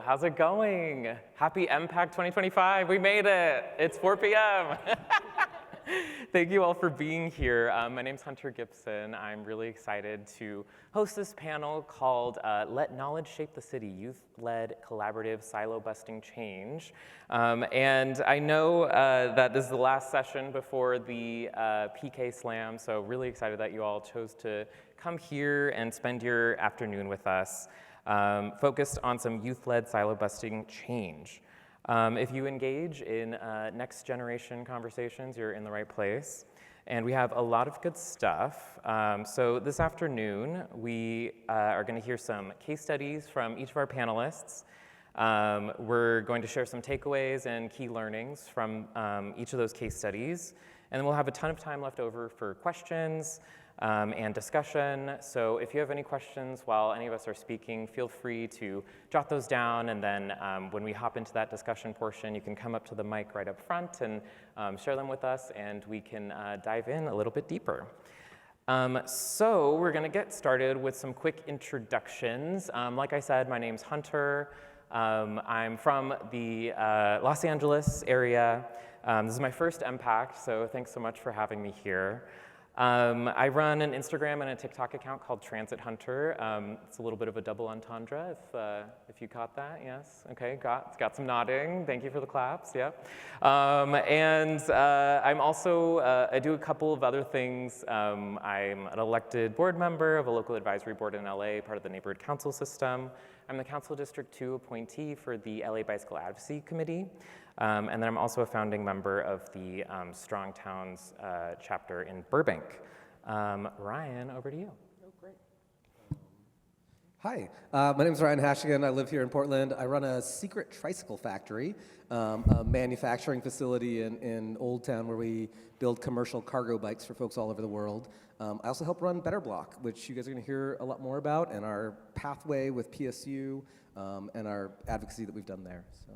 how's it going? Happy Mpact 2025, we made it. It's 4 p.m. Thank you all for being here. My name's Hunter Gibson. I'm really excited to host this panel called Let Knowledge Shape the City, Youth-Led Collaborative Silo-Busting Change. And I know that this is the last session before the PK Slam, so really excited that you all chose to come here and spend your afternoon with us, focused on some youth-led silo-busting change. If you engage in next generation conversations, you're in the right place. And we have a lot of good stuff. So this afternoon, we are going to hear some case studies from each of our panelists. We're going to share some takeaways and key learnings from each of those case studies. And then we'll have a ton of time left over for questions and discussion. So if you have any questions while any of us are speaking, feel free to jot those down, and then when we hop into that discussion portion, you can come up to the mic right up front and share them with us, and we can dive in a little bit deeper. So we're gonna get started with some quick introductions. Like I said, my name's Hunter. I'm from the Los Angeles area. This is my first Mpact, so thanks so much for having me here. I run an Instagram and a TikTok account called Transit Hunter. It's a little bit of a double entendre, if you caught that, yes? Okay, got some nodding. Thank you for the claps, yeah. And I'm also, I do a couple of other things. I'm an elected board member of a local advisory board in LA, part of the neighborhood council system. I'm the Council District 2 appointee for the LA Bicycle Advocacy Committee. And then I'm also a founding member of the Strong Towns chapter in Burbank. Ryan, over to you. Oh, great. Hi, my name is Ryan Hashagen. I live here in Portland. I run a secret tricycle factory, a manufacturing facility in Old Town where we build commercial cargo bikes for folks all over the world. I also help run Better Block, which you guys are going to hear a lot more about, and our pathway with PSU and our advocacy that we've done there. So.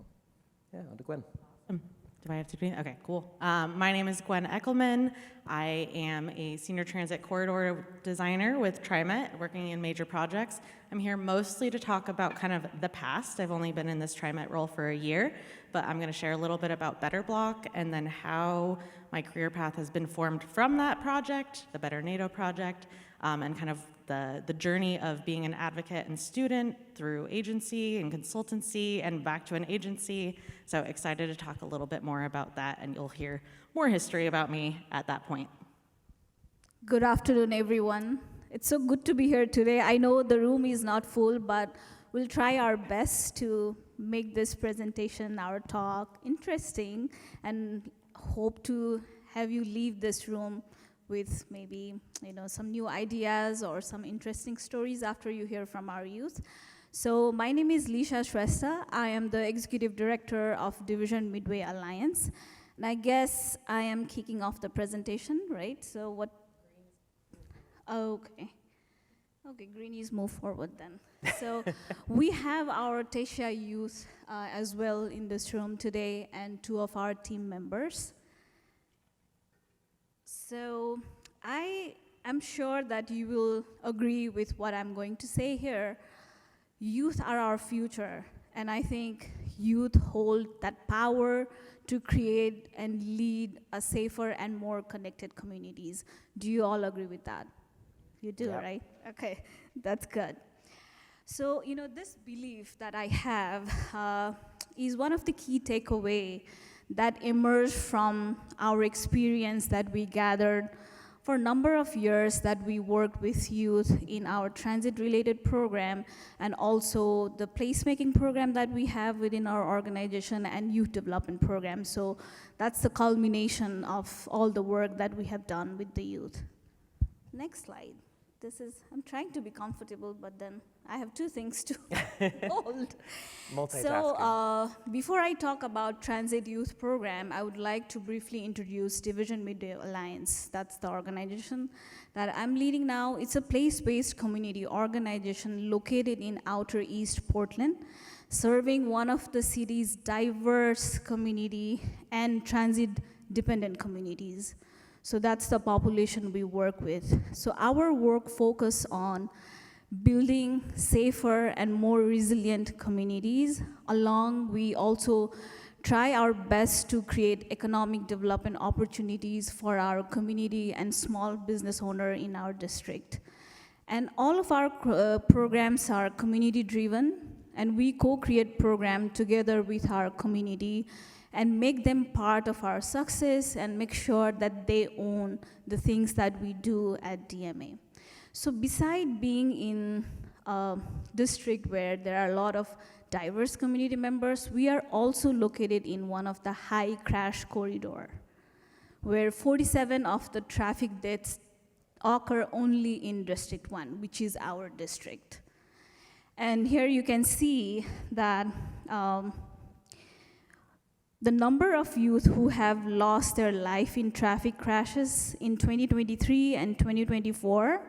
Yeah, on to Gwen. Awesome. Do I have to be? Okay, cool. My name is Gwen Eckelman. I am a senior transit corridor designer with TriMet, working in major projects. I'm here mostly to talk about kind of the past. I've only been in this TriMet role for a year, but I'm going to share a little bit about Better Block and then how my career path has been formed from that project, the Better Naito project, and kind of the journey of being an advocate and student through agency and consultancy and back to an agency. So excited to talk a little bit more about that, and you'll hear more history about me at that point. Good afternoon, everyone. It's so good to be here today. I know the room is not full, but we'll try our best to make this presentation, our talk, interesting, and hope to have you leave this room with maybe some new ideas or some interesting stories after you hear from our youth. So my name is Lisha Shrestha. I am the Executive Director of Division Midway Alliance. And I guess I am kicking off the presentation, right? So what? Okay, greenies move forward then. So we have our Tesha youth as well in this room today, and 2 of our team members. So I am sure that you will agree with what I'm going to say here. Youth are our future, and I think youth hold that power to create and lead a safer and more connected communities. Do you all agree with that? You do, yep. Right? Okay, that's good. So, this belief that I have is one of the key takeaways that emerged from our experience that we gathered for a number of years that we worked with youth in our transit-related program, and also the placemaking program that we have within our organization and youth development program. So that's the culmination of all the work that we have done with the youth. Next slide. I'm trying to be comfortable, but then I have 2 things to hold. Multitasking. So before I talk about Transit Youth Program, I would like to briefly introduce Division Midway Alliance. That's the organization that I'm leading now. It's a place-based community organization located in Outer East Portland, serving one of the city's diverse community and transit-dependent communities. So that's the population we work with. So our work focuses on building safer and more resilient communities. We also try our best to create economic development opportunities for our community and small business owner in our district. And all of our programs are community driven, and we co-create program together with our community and make them part of our success and make sure that they own the things that we do at DMA. So beside being in a district where there are a lot of diverse community members, we are also located in one of the high crash corridor, where 47 of the traffic deaths occur only in District 1, which is our district. And here you can see that the number of youth who have lost their life in traffic crashes in 2023 and 2024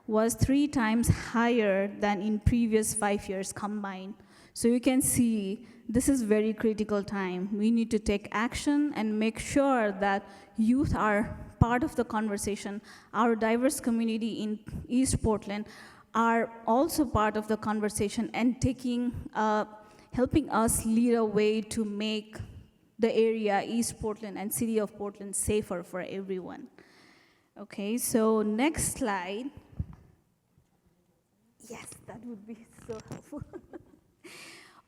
was 3 times higher than in previous 5 years combined. So you can see this is very critical time. We need to take action and make sure that youth are part of the conversation. Our diverse community in East Portland are also part of the conversation and helping us lead a way to make the area, East Portland and City of Portland, safer for everyone. Okay, so next slide. Yes, that would be so helpful.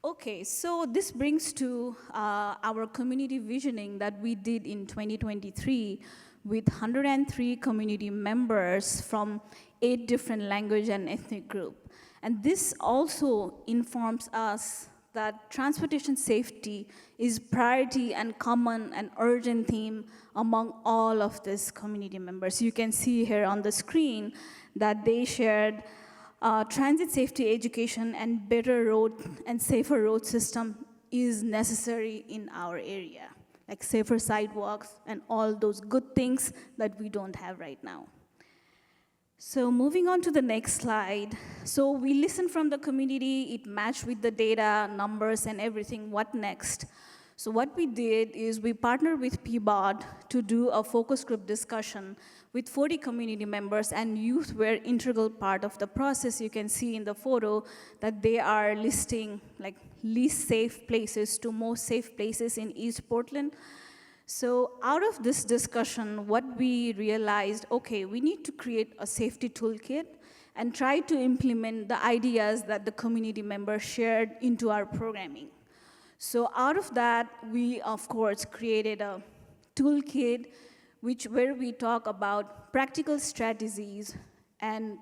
Okay, so this brings to our community visioning that we did in 2023 with 103 community members from 8 different language and ethnic groups. And this also informs us that transportation safety is priority and common and urgent theme among all of these community members. You can see here on the screen that they shared transit safety education and better road and safer road system is necessary in our area, like safer sidewalks and all those good things that we don't have right now. So moving on to the next slide. So we listened from the community, it matched with the data, numbers, and everything. What next? So what we did is we partnered with PBOT to do a focus group discussion with 40 community members, and youth were integral part of the process. You can see in the photo that they are listing like least safe places to most safe places in East Portland. So out of this discussion, what we realized, okay, we need to create a safety toolkit and try to implement the ideas that the community members shared into our programming. So out of that, we, of course, created a toolkit where we talk about practical strategies and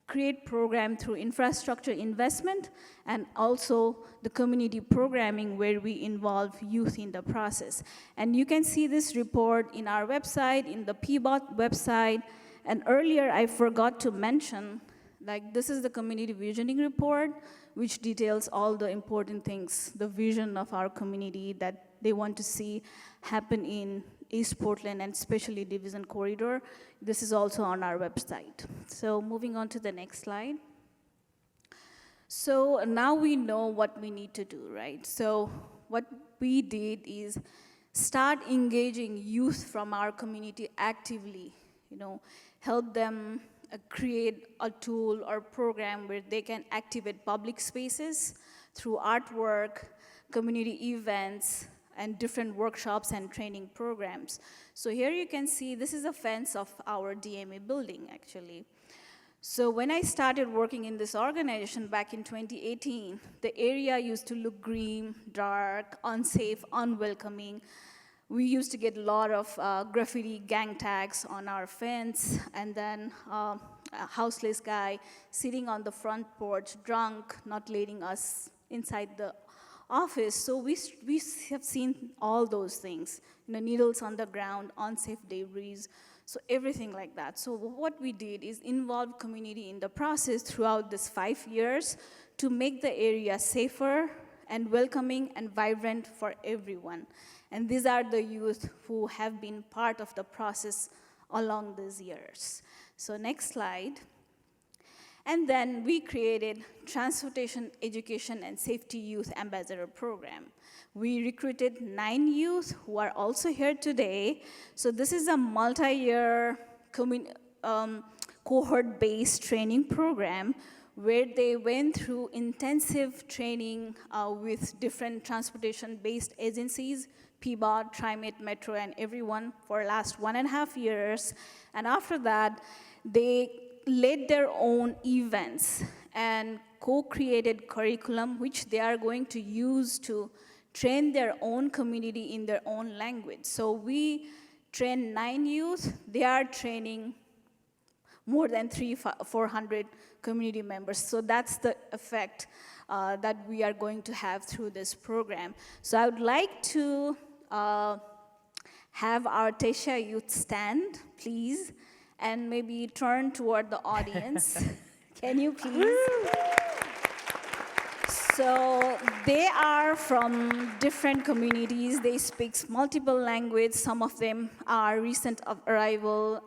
create program through infrastructure investment and also the community programming where we involve youth in the process. And you can see this report in our website, in the PBOT website. And earlier I forgot to mention, like this is the community visioning report, which details all the important things, the vision of our community that they want to see happen in East Portland and especially Division Corridor. This is also on our website. So moving on to the next slide. So now we know what we need to do, right? So what we did is start engaging youth from our community actively, help them create a tool or program where they can activate public spaces through artwork, community events, and different workshops and training programs. So here you can see this is a fence of our DMA building, actually. So when I started working in this organization back in 2018, the area used to look green, dark, unsafe, unwelcoming. We used to get a lot of graffiti gang tags on our fence, and then a houseless guy sitting on the front porch, drunk, not letting us inside the office. So we have seen all those things, needles on the ground, unsafe debris, so everything like that. So what we did is involve community in the process throughout this 5 years to make the area safer and welcoming and vibrant for everyone. And these are the youth who have been part of the process along these years. So next slide. And then we created Transportation Education and Safety Youth Ambassador Program. We recruited 9 youth who are also here today. So this is a multi-year cohort-based training program where they went through intensive training with different transportation-based agencies, PBOT, TriMet, Metro, and everyone for the last 1.5 years. And after that, they led their own events and co-created curriculum, which they are going to use to train their own community in their own language. So we train 9 youth. They are training more than 400 community members. So that's the effect that we are going to have through this program. So I would like to have our Tesha youth stand, please, and maybe turn toward the audience. Can you please? So they are from different communities. They speak multiple languages. Some of them are recent of arrival,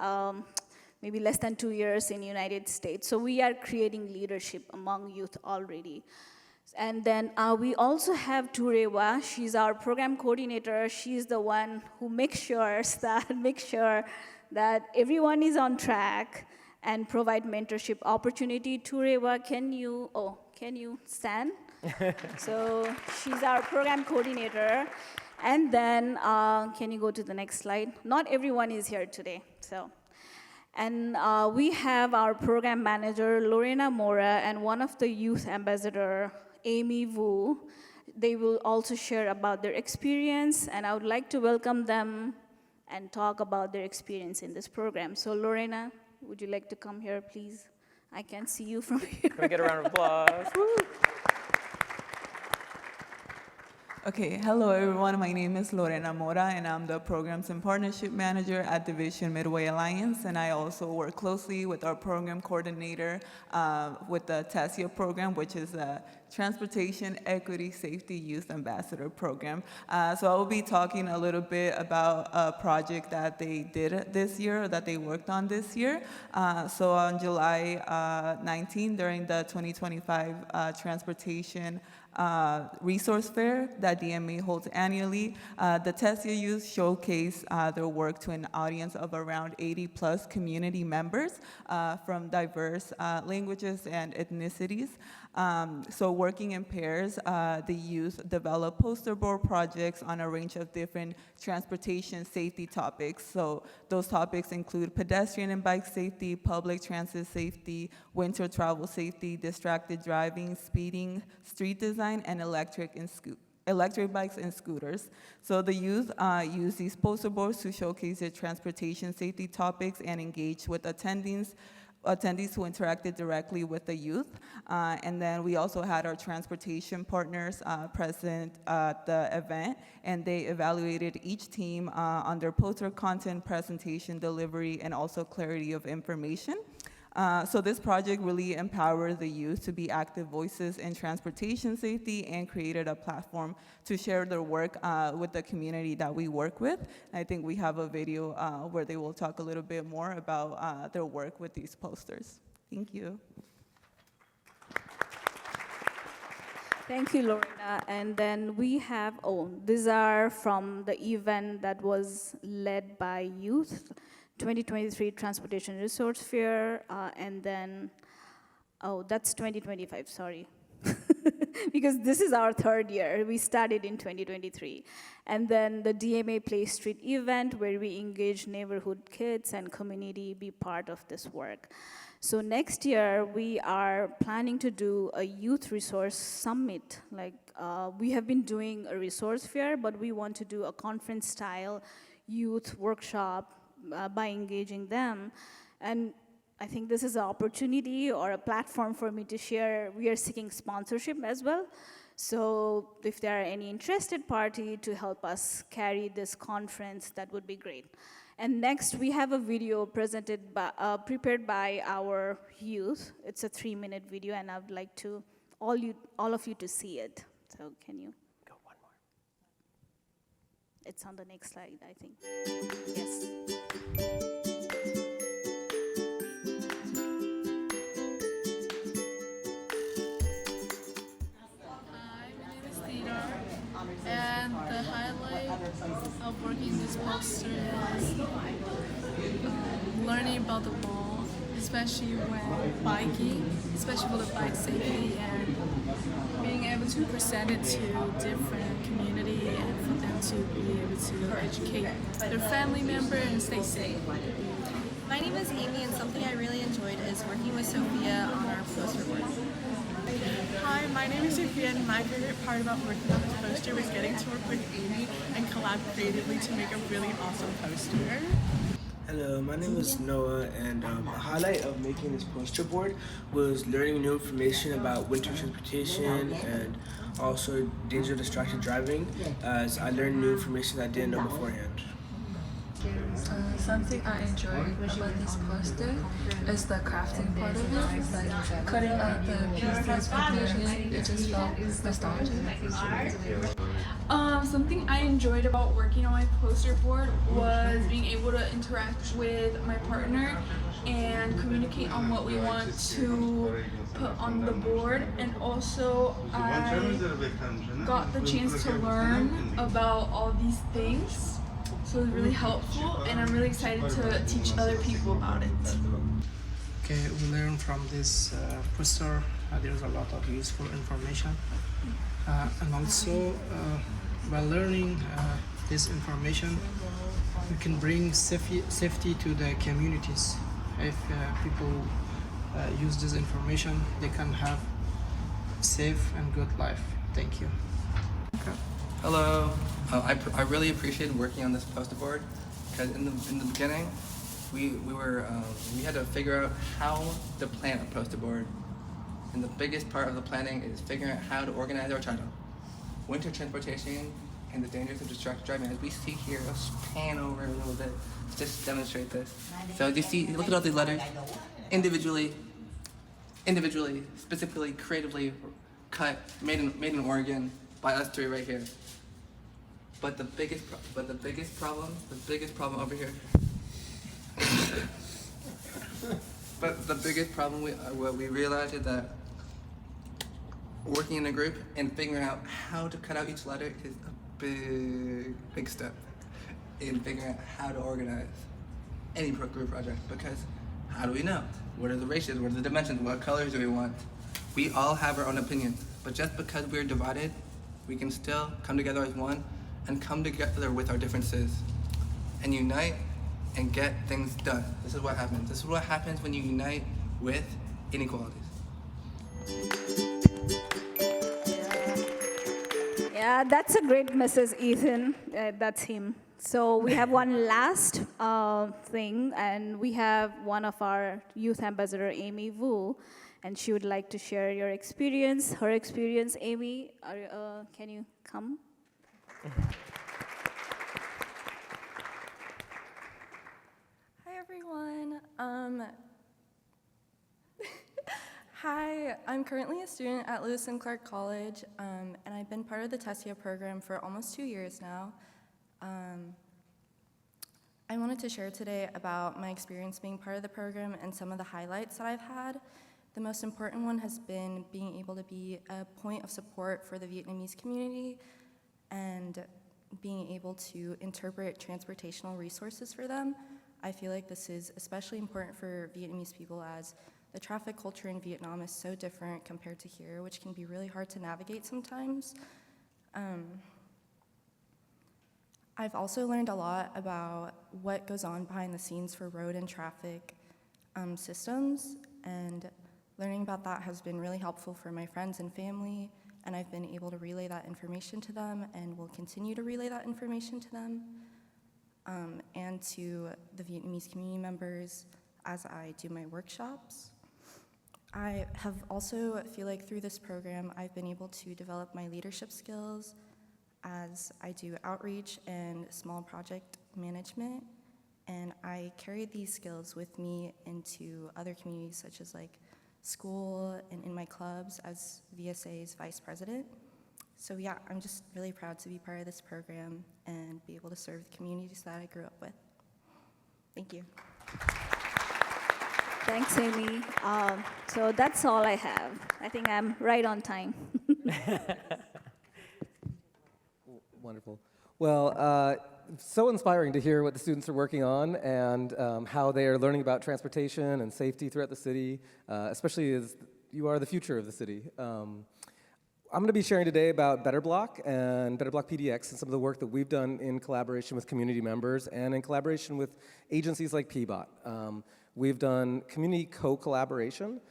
maybe less than 2 years in the United States. So we are creating leadership among youth already. And then we also have Turewa. She's our program coordinator. She's the one who makes sure that everyone is on track and provide mentorship opportunity. Turewa, can you stand? So she's our program coordinator. And then, can you go to the next slide? Not everyone is here today, so. And we have our program manager, Lorena Mora, and one of the youth ambassador, Amy Wu. They will also share about their experience, and I would like to welcome them and talk about their experience in this program. So Lorena, would you like to come here, please? I can see you from here. Can we get a round of applause? Woo. Okay, hello everyone. My name is Lorena Mora, and I'm the Programs and Partnership Manager at Division Midway Alliance, and I also work closely with our program coordinator with the TASIA program, which is a Transportation Equity Safety Youth Ambassador program. So I will be talking a little bit about a project that they did this year, or that they worked on this year. So on July 19, during the 2025 Transportation Resource Fair that DMA holds annually, the TESIA youth showcase their work to an audience of around 80+ community members from diverse languages and ethnicities. So working in pairs, the youth develop poster board projects on a range of different transportation safety topics. So those topics include pedestrian and bike safety, public transit safety, winter travel safety, distracted driving, speeding, street design, and electric bikes and scooters. So the youth use these poster boards to showcase their transportation safety topics and engage with attendees who interacted directly with the youth. And then we also had our transportation partners present at the event, and they evaluated each team on their poster content, presentation, delivery, and also clarity of information. So this project really empowered the youth to be active voices in transportation safety and created a platform to share their work with the community that we work with. I think we have a video where they will talk a little bit more about their work with these posters. Thank you. Thank you, Lorena. And then we have, these are from the event that was led by youth, 2023 Transportation Resource Fair, and then, that's 2025, sorry. Because this is our 3rd year. We started in 2023. And then the DMA Play Street event, where we engage neighborhood kids and community be part of this work. So next year, we are planning to do a youth resource summit. Like, we have been doing a resource fair, but we want to do a conference-style youth workshop by engaging them. And I think this is an opportunity or a platform for me to share. We are seeking sponsorship as well. So if there are any interested party to help us carry this conference, that would be great. And next, we have a video presented by, prepared by our youth. It's a 3-minute video, and I would like to all of you to see it. So can you? Go one more. It's on the next slide, I think. Yes. And the highlight of working this poster is learning about the mall especially when biking, especially for the bike safety and being able to present it to different community and for them to be able to educate their family member and stay safe. My name is Amy, and something I really enjoyed is working with Sophia on our poster board. Hi, my name is Sophia, and my favorite part about working on this poster was getting to work with Amy and collab creatively to make a really awesome poster. Hello, my name is Noah, and a highlight of making this poster board was learning new information about winter transportation and also danger distracted driving, as I learned new information I didn't know beforehand. Something I enjoyed about this poster is the crafting part of it, like cutting out the pieces with it just felt nostalgic. Something I enjoyed about working on my poster board was being able to interact with my partner and communicate on what we want to put on the board, and also I got the chance to learn about all these things. So it was really helpful, and I'm really excited to teach other people about it. Okay, we learned from this poster there's a lot of useful information, and also by learning this information, we can bring safety to the communities. If people use this information, they can have safe and good life. Thank you. Okay. Hello. I really appreciated working on this poster board because in the beginning, we had to figure out how to plan a poster board, and the biggest part of the planning is figuring out how to organize our title. Winter transportation and the dangers of distracted driving. As we see here, let's pan over a little bit to just demonstrate this. So as you see, look at all these letters, individually, specifically, creatively cut, made in Oregon by us three right here. But the biggest problem over here. But the biggest problem what we realized is that working in a group and figuring out how to cut out each letter is a big step in figuring out how to organize any group project. Because how do we know? What are the ratios? What are the dimensions? What colors do we want? We all have our own opinions, but just because we're divided, we can still come together as one and come together with our differences and unite and get things done. This is what happens. This is what happens when you unite with inequalities. Yeah, that's a great message, Ethan. That's him. So we have one last thing, and we have one of our youth ambassador, Amy Wu, and she would like to share her experience. Amy, can you come? Hi everyone. Hi, I'm currently a student at Lewis and Clark College, and I've been part of the TESIA program for almost 2 years now. I wanted to share today about my experience being part of the program and some of the highlights that I've had. The most important one has been being able to be a point of support for the Vietnamese community and being able to interpret transportational resources for them. I feel like this is especially important for Vietnamese people as the traffic culture in Vietnam is so different compared to here, which can be really hard to navigate sometimes. I've also learned a lot about what goes on behind the scenes for road and traffic systems, and learning about that has been really helpful for my friends and family, and I've been able to relay that information to them and will continue to relay that information to them and to the Vietnamese community members as I do my workshops. I have also feel like through this program I've been able to develop my leadership skills as I do outreach and small project management, and I carry these skills with me into other communities such as like school and in my clubs as VSA's vice president. So yeah, I'm just really proud to be part of this program and be able to serve the communities that I grew up with. Thank you. Thanks, Amy. So that's all I have. I think I'm right on time. Wonderful. Well, so inspiring to hear what the students are working on and how they are learning about transportation and safety throughout the city, especially as you are the future of the city. I'm going to be sharing today about Better Block and Better Block PDX and some of the work that we've done in collaboration with community members and in collaboration with agencies like PBOT. We've done community co-collaboration.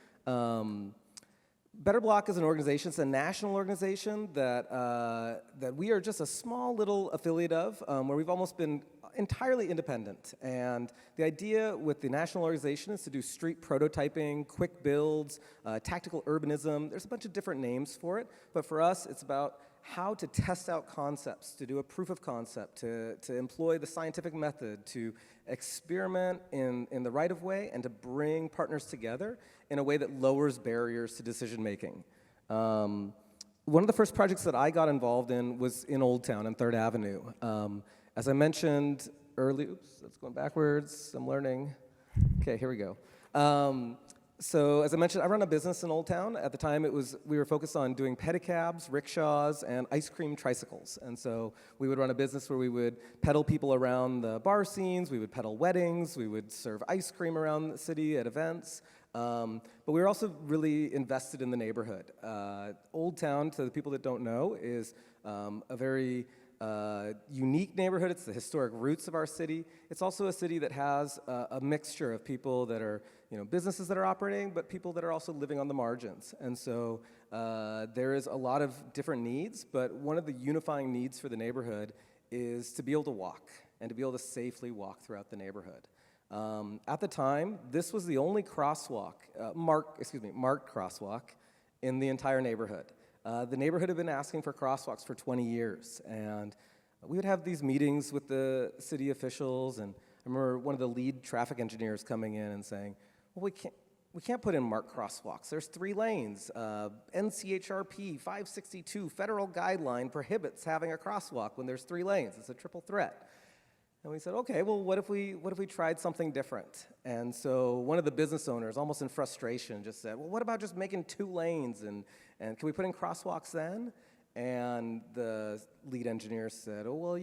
Better Block is an organization, it's a national organization that we are just a small little affiliate of, where we've almost been entirely independent. And the idea with the national organization is to do street prototyping, quick builds, tactical urbanism. There's a bunch of different names for it, but for us, it's about how to test out concepts, to do a proof of concept, to employ the scientific method, to experiment in the right of way, and to bring partners together in a way that lowers barriers to decision making. One of the first projects that I got involved in was in Old Town on 3rd Avenue. As I mentioned earlier, oops, that's going backwards, I'm learning. Okay, here we go. So as I mentioned, I run a business in Old Town. At the time, we were focused on doing pedicabs, rickshaws, and ice cream tricycles. And so we would run a business where we would pedal people around the bar scenes, we would pedal weddings, we would serve ice cream around the city at events. But we were also really invested in the neighborhood. Old Town, to the people that don't know, is a very unique neighborhood. It's the historic roots of our city. It's also a city that has a mixture of people that are, businesses that are operating, but people that are also living on the margins. And so there is a lot of different needs, but one of the unifying needs for the neighborhood is to be able to walk and to be able to safely walk throughout the neighborhood. At the time, this was the only crosswalk, marked crosswalk in the entire neighborhood. The neighborhood had been asking for crosswalks for 20 years, and we would have these meetings with the city officials, and I remember one of the lead traffic engineers coming in and saying, well, we can't put in marked crosswalks. There's 3 lanes. NCHRP 562 federal guideline prohibits having a crosswalk when there's 3 lanes. It's a triple threat. And we said, okay, well, what if we tried something different? And so one of the business owners, almost in frustration, just said, well, what about just making 2 lanes, and can we put in crosswalks then? And the lead engineer said, oh, well,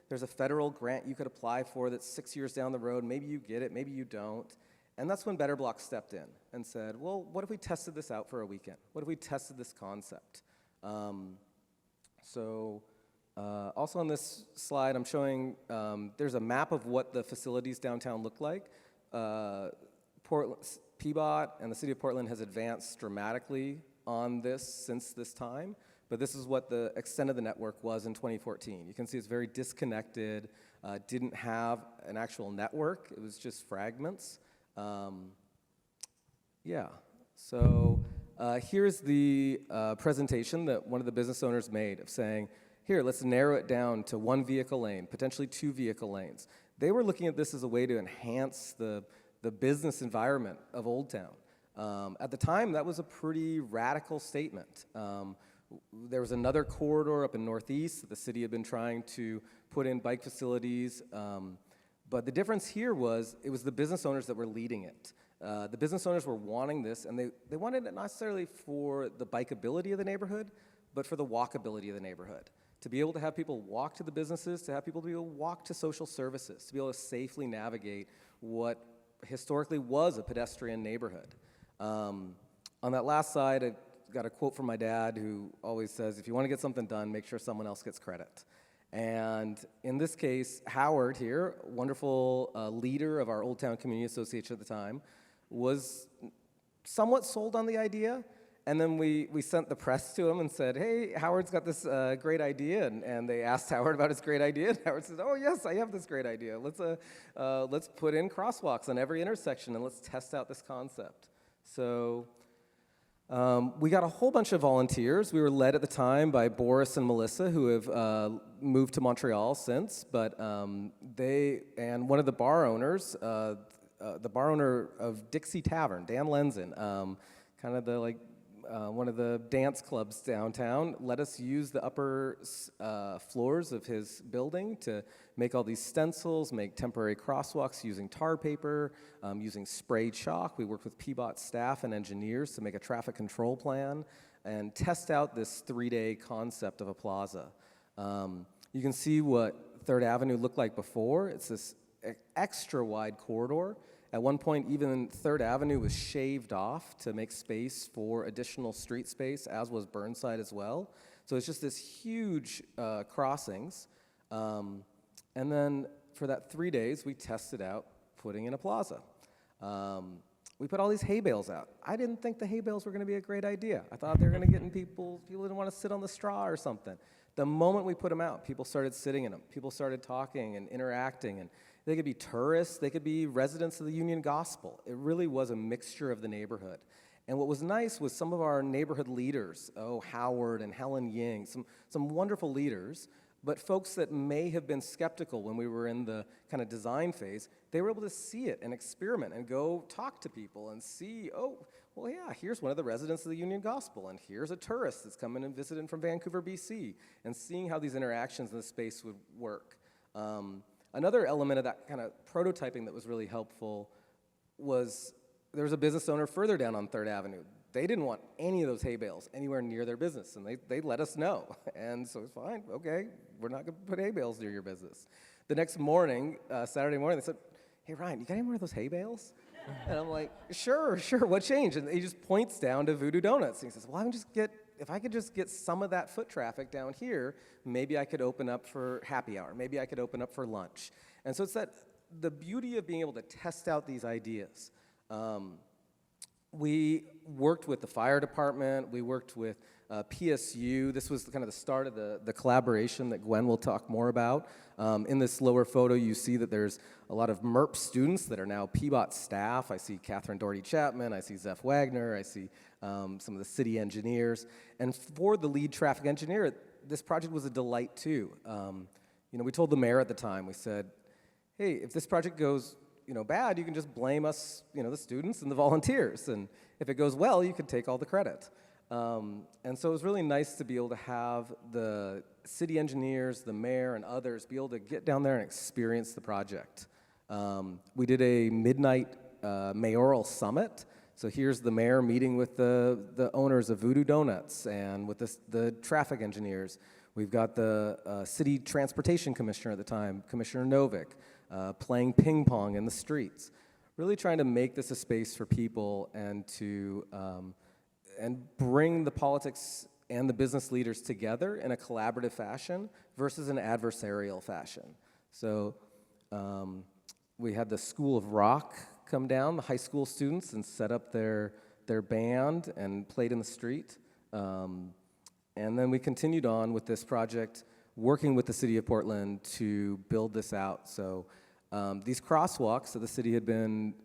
there's a federal grant you could apply for that's 6 years down the road. Maybe you get it, maybe you don't. And that's when Better Block stepped in and said, well, what if we tested this out for a weekend? What if we tested this concept? Also on this slide, I'm showing there's a map of what the facilities downtown look like. PBOT and the city of Portland has advanced dramatically on this since this time, but this is what the extent of the network was in 2014. You can see it's very disconnected, didn't have an actual network, it was just fragments. Here's the presentation that one of the business owners made of saying, here, let's narrow it down to 1 vehicle lane, potentially 2 vehicle lanes. They were looking at this as a way to enhance the business environment of Old Town. At the time, that was a pretty radical statement. There was another corridor up in Northeast that the city had been trying to put in bike facilities, but the difference here was it was the business owners that were leading it. The business owners were wanting this, and they wanted it not necessarily for the bikeability of the neighborhood, but for the walkability of the neighborhood. To be able to have people walk to the businesses, to have people be able to walk to social services, to be able to safely navigate what historically was a pedestrian neighborhood. On that last slide, I got a quote from my dad who always says, if you want to get something done, make sure someone else gets credit. And in this case, Howard here, wonderful leader of our Old Town Community Association at the time, was somewhat sold on the idea. And then we sent the press to him and said, hey, Howard's got this great idea. And they asked Howard about his great idea. And Howard says, oh, yes, I have this great idea. Let's put in crosswalks on every intersection and let's test out this concept. So we got a whole bunch of volunteers. We were led at the time by Boris and Melissa, who have moved to Montreal since. But they and one of the bar owners, the bar owner of Dixie Tavern, Dan Lenzen, kind of the one of the dance clubs downtown, let us use the upper floors of his building to make all these stencils, make temporary crosswalks using tar paper, using spray chalk. We worked with PBOT staff and engineers to make a traffic control plan and test out this 3-day concept of a plaza. You can see what 3rd Avenue looked like before. It's this extra wide corridor. At one point, even 3rd Avenue was shaved off to make space for additional street space, as was Burnside as well. So it's just this huge crossings. And then for that 3 days, we tested out putting in a plaza. We put all these hay bales out. I didn't think the hay bales were going to be a great idea. I thought they were going to get in people didn't want to sit on the straw or something. The moment we put them out, people started sitting in them. People started talking and interacting, and they could be tourists, they could be residents of the Union Gospel. It really was a mixture of the neighborhood. And what was nice was some of our neighborhood leaders, Howard and Helen Ying, some wonderful leaders, but folks that may have been skeptical when we were in the kind of design phase, they were able to see it and experiment and go talk to people and see, well, yeah, here's one of the residents of the Union Gospel, and here's a tourist that's coming and visiting from Vancouver, BC, and seeing how these interactions in the space would work. Another element of that kind of prototyping that was really helpful was there was a business owner further down on 3rd Avenue. They didn't want any of those hay bales anywhere near their business, and they let us know. And so it's fine, okay, we're not gonna put hay bales near your business. The next morning, Saturday morning, they said, hey, Ryan, you got any more of those hay bales? And I'm like, sure, what changed? And he just points down to Voodoo Donuts. And he says, well, if I could just get some of that foot traffic down here, maybe I could open up for happy hour. Maybe I could open up for lunch. And so it's the beauty of being able to test out these ideas. We worked with the fire department. We worked with PSU. This was kind of the start of the collaboration that Gwen will talk more about. In this lower photo, you see that there's a lot of MERP students that are now PBOT staff. I see Catherine Doherty-Chapman. I see Zeph Wagner. I see some of the city engineers. And for the lead traffic engineer, this project was a delight, too. We told the mayor at the time, we said, hey, if this project goes bad, you can just blame us, the students and the volunteers. And if it goes well, you can take all the credit. And so it was really nice to be able to have the city engineers, the mayor, and others be able to get down there and experience the project. We did a midnight mayoral summit. So here's the mayor meeting with the owners of Voodoo Donuts and with the traffic engineers. We've got the city transportation commissioner at the time, Commissioner Novick, playing ping pong in the streets, really trying to make this a space for people and to and bring the politics and the business leaders together in a collaborative fashion versus an adversarial fashion. So we had the School of Rock come down, the high school students, and set up their band and played in the street. And then we continued on with this project, working with the city of Portland to build this out. So these crosswalks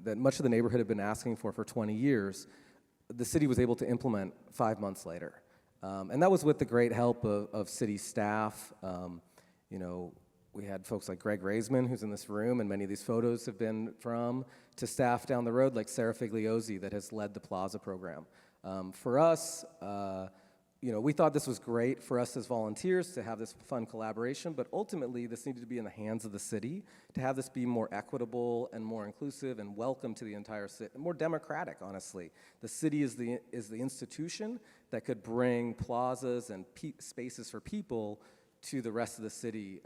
that much of the neighborhood had been asking for 20 years, the city was able to implement 5 months later. And that was with the great help of city staff. We had folks like Greg Raisman, who's in this room, and many of these photos have been from, to staff down the road like Sarah Figliozzi that has led the Plaza program. For us, we thought this was great for us as volunteers to have this fun collaboration, but ultimately this needed to be in the hands of the city to have this be more equitable and more inclusive and welcome to the entire city, more democratic, honestly. The city is the institution that could bring plazas and spaces for people to the rest of the city,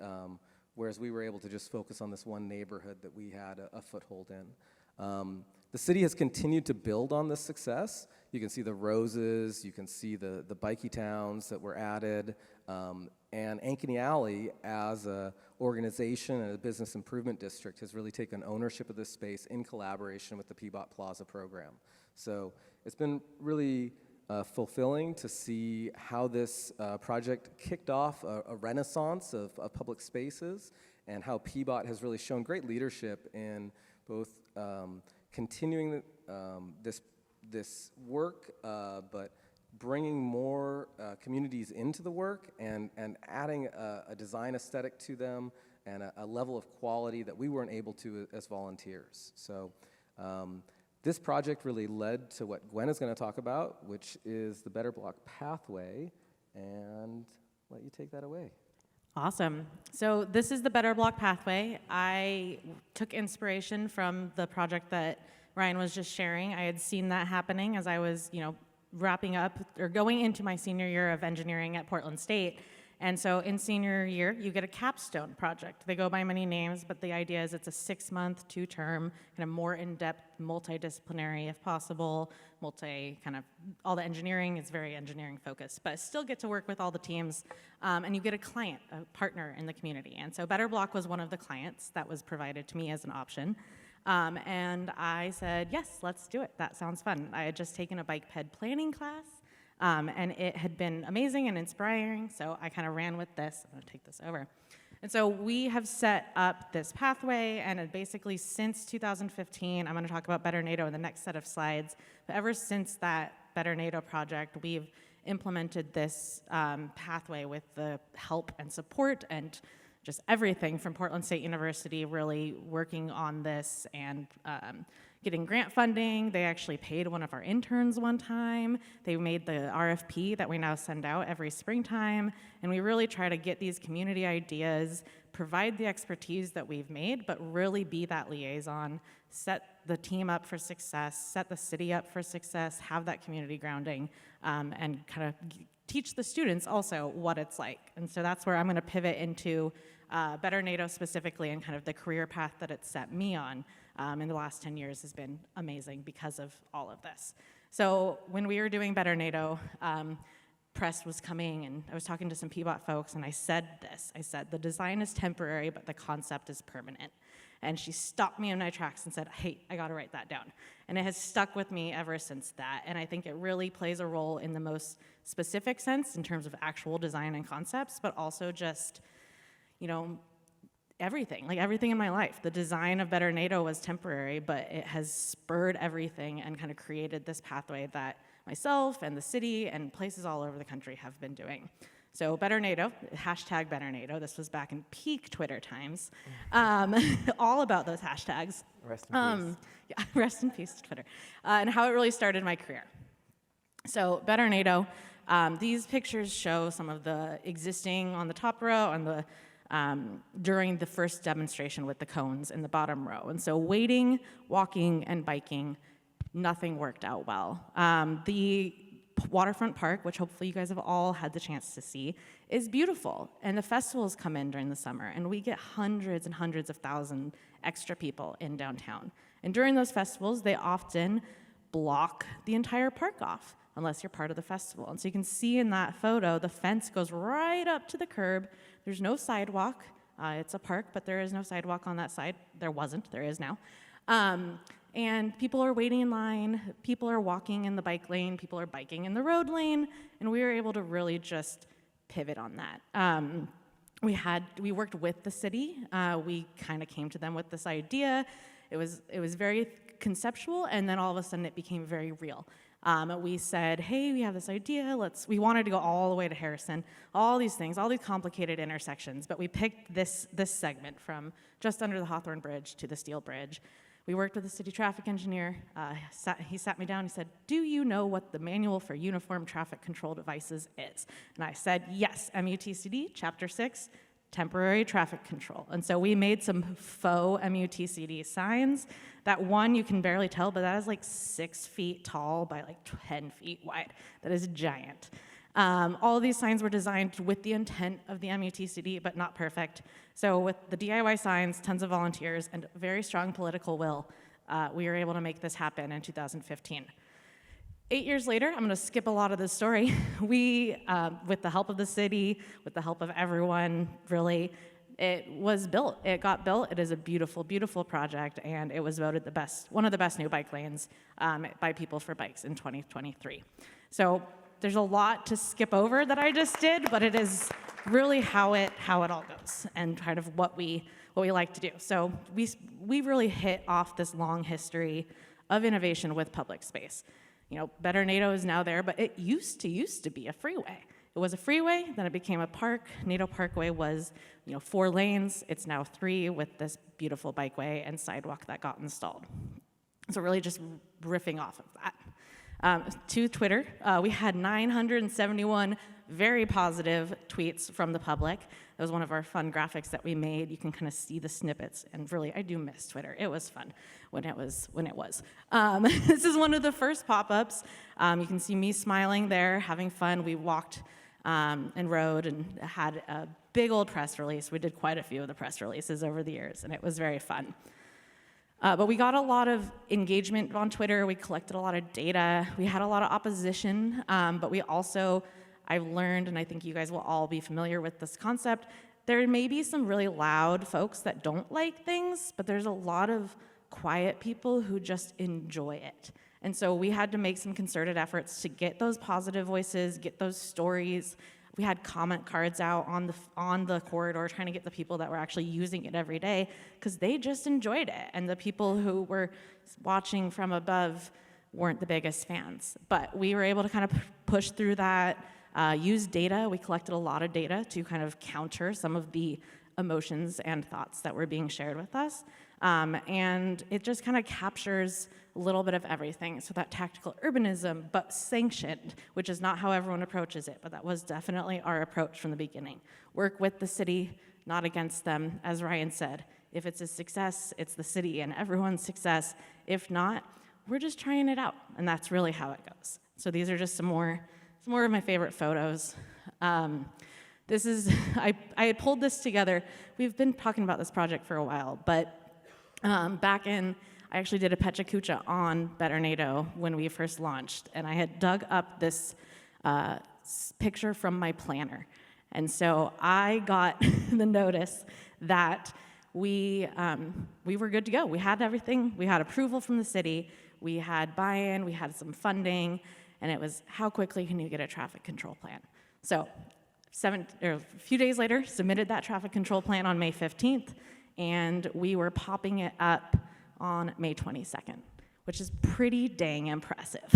whereas we were able to just focus on this one neighborhood that we had a foothold in. The city has continued to build on this success. You can see the roses, you can see the bikey towns that were added, and Ankeny Alley as an organization and a business improvement district has really taken ownership of this space in collaboration with the PBOT Plaza program. So it's been really fulfilling to see how this project kicked off a renaissance of public spaces and how PBOT has really shown great leadership in both continuing this work, but bringing more communities into the work and adding a design aesthetic to them and a level of quality that we weren't able to as volunteers. So this project really led to what Gwen is going to talk about, which is the Better Block pathway, and let you take that away. Awesome. So this is the Better Block pathway. I took inspiration from the project that Ryan was just sharing. I had seen that happening as I was, wrapping up or going into my senior year of engineering at Portland State. And so in senior year, you get a capstone project. They go by many names, but the idea is it's a 6-month, 2-term, kind of more in-depth, multidisciplinary if possible, kind of, all the engineering is very engineering focused, but still get to work with all the teams, and you get a client, a partner in the community. And so Better Block was one of the clients that was provided to me as an option. And I said, yes, let's do it. That sounds fun. I had just taken a bike ped planning class, and it had been amazing and inspiring, so I kind of ran with this. I'm gonna take this over. And so we have set up this pathway, and basically since 2015, I'm gonna talk about Better Naito in the next set of slides, but ever since that Better Naito project, we've implemented this pathway with the help and support and just everything from Portland State University really working on this and getting grant funding. They actually paid one of our interns one time. They made the RFP that we now send out every springtime. And we really try to get these community ideas, provide the expertise that we've made, but really be that liaison, set the team up for success, set the city up for success, have that community grounding, and kind of teach the students also what it's like. And so that's where I'm gonna pivot into Better Naito specifically, and kind of the career path that it's set me on in the last 10 years has been amazing because of all of this. So when we were doing Better Naito, press was coming, and I was talking to some PBOT folks, and I said this. I said, the design is temporary, but the concept is permanent. And she stopped me in my tracks and said, hey, I gotta write that down. And it has stuck with me ever since that. And I think it really plays a role in the most specific sense in terms of actual design and concepts, but also just, you know, everything in my life. The design of Better Naito was temporary, but it has spurred everything and kind of created this pathway that myself and the city and places all over the country have been doing. So Better Naito, hashtag Better Naito, this was back in peak Twitter times, all about those hashtags. Rest in peace. Yeah, rest in peace, Twitter. And how it really started my career. So Better Naito, these pictures show some of the existing on the top row and the during the first demonstration with the cones in the bottom row. And so waiting, walking, and biking, nothing worked out well. The waterfront park, which hopefully you guys have all had the chance to see, is beautiful. And the festivals come in during the summer, and we get hundreds and hundreds of thousands extra people in downtown. And during those festivals, they often block the entire park off, unless you're part of the festival. And so you can see in that photo, the fence goes right up to the curb. There's no sidewalk. It's a park, but there is no sidewalk on that side. There wasn't, there is now. And people are waiting in line, people are walking in the bike lane, people are biking in the road lane, and we were able to really just pivot on that. We worked with the city. We kind of came to them with this idea. It was very conceptual, and then all of a sudden it became very real. We said, hey, we have this idea, we wanted to go all the way to Harrison, all these things, all these complicated intersections, but we picked this segment from just under the Hawthorne Bridge to the Steel Bridge. We worked with the city traffic engineer. He sat me down, he said, do you know what the Manual for Uniform Traffic Control Devices is? And I said, yes, MUTCD, Chapter 6, temporary traffic control. And so we made some faux MUTCD signs. That one you can barely tell, but that is like 6 feet tall by like 10 feet wide. That is giant. All of these signs were designed with the intent of the MUTCD, but not perfect. So with the DIY signs, tons of volunteers, and very strong political will, we were able to make this happen in 2015. 8 years later, I'm gonna skip a lot of this story. We, with the help of the city, with the help of everyone, really, it was built. It got built. It is a beautiful, beautiful project, and it was voted one of the best new bike lanes by People for Bikes in 2023. So there's a lot to skip over that I just did, but it is really how it all goes and kind of what we like to do. So we really hit off this long history of innovation with public space. You know, Better Naito is now there, but it used to be a freeway. It was a freeway, then it became a park. Naito Parkway was, 4 lanes. It's now 3 with this beautiful bikeway and sidewalk that got installed. So really just riffing off of that. To Twitter, we had 971 very positive tweets from the public. That was one of our fun graphics that we made. You can kind of see the snippets, and really, I do miss Twitter. It was fun when it was. This is one of the first pop-ups. You can see me smiling there, having fun. We walked and rode and had a big old press release. We did quite a few of the press releases over the years, and it was very fun. But we got a lot of engagement on Twitter. We collected a lot of data. We had a lot of opposition, but we also, I've learned, and I think you guys will all be familiar with this concept, there may be some really loud folks that don't like things, but there's a lot of quiet people who just enjoy it. And so we had to make some concerted efforts to get those positive voices, get those stories. We had comment cards out on the corridor trying to get the people that were actually using it every day, because they just enjoyed it. And the people who were watching from above weren't the biggest fans. But we were able to kind of push through that, use data. We collected a lot of data to kind of counter some of the emotions and thoughts that were being shared with us. And it just kind of captures a little bit of everything. So that tactical urbanism, but sanctioned, which is not how everyone approaches it, but that was definitely our approach from the beginning. Work with the city, not against them. As Ryan said, if it's a success, it's the city and everyone's success. If not, we're just trying it out, and that's really how it goes. So these are just some more of my favorite photos. This is, I had pulled this together. We've been talking about this project for a while, but I actually did a Pechakucha on Better Naito when we first launched, and I had dug up this picture from my planner. And so I got the notice that we were good to go. We had everything. We had approval from the city. We had buy-in. We had some funding. And it was, how quickly can you get a traffic control plan? So a few days later, submitted that traffic control plan on May 15th, and we were popping it up on May 22nd, which is pretty dang impressive.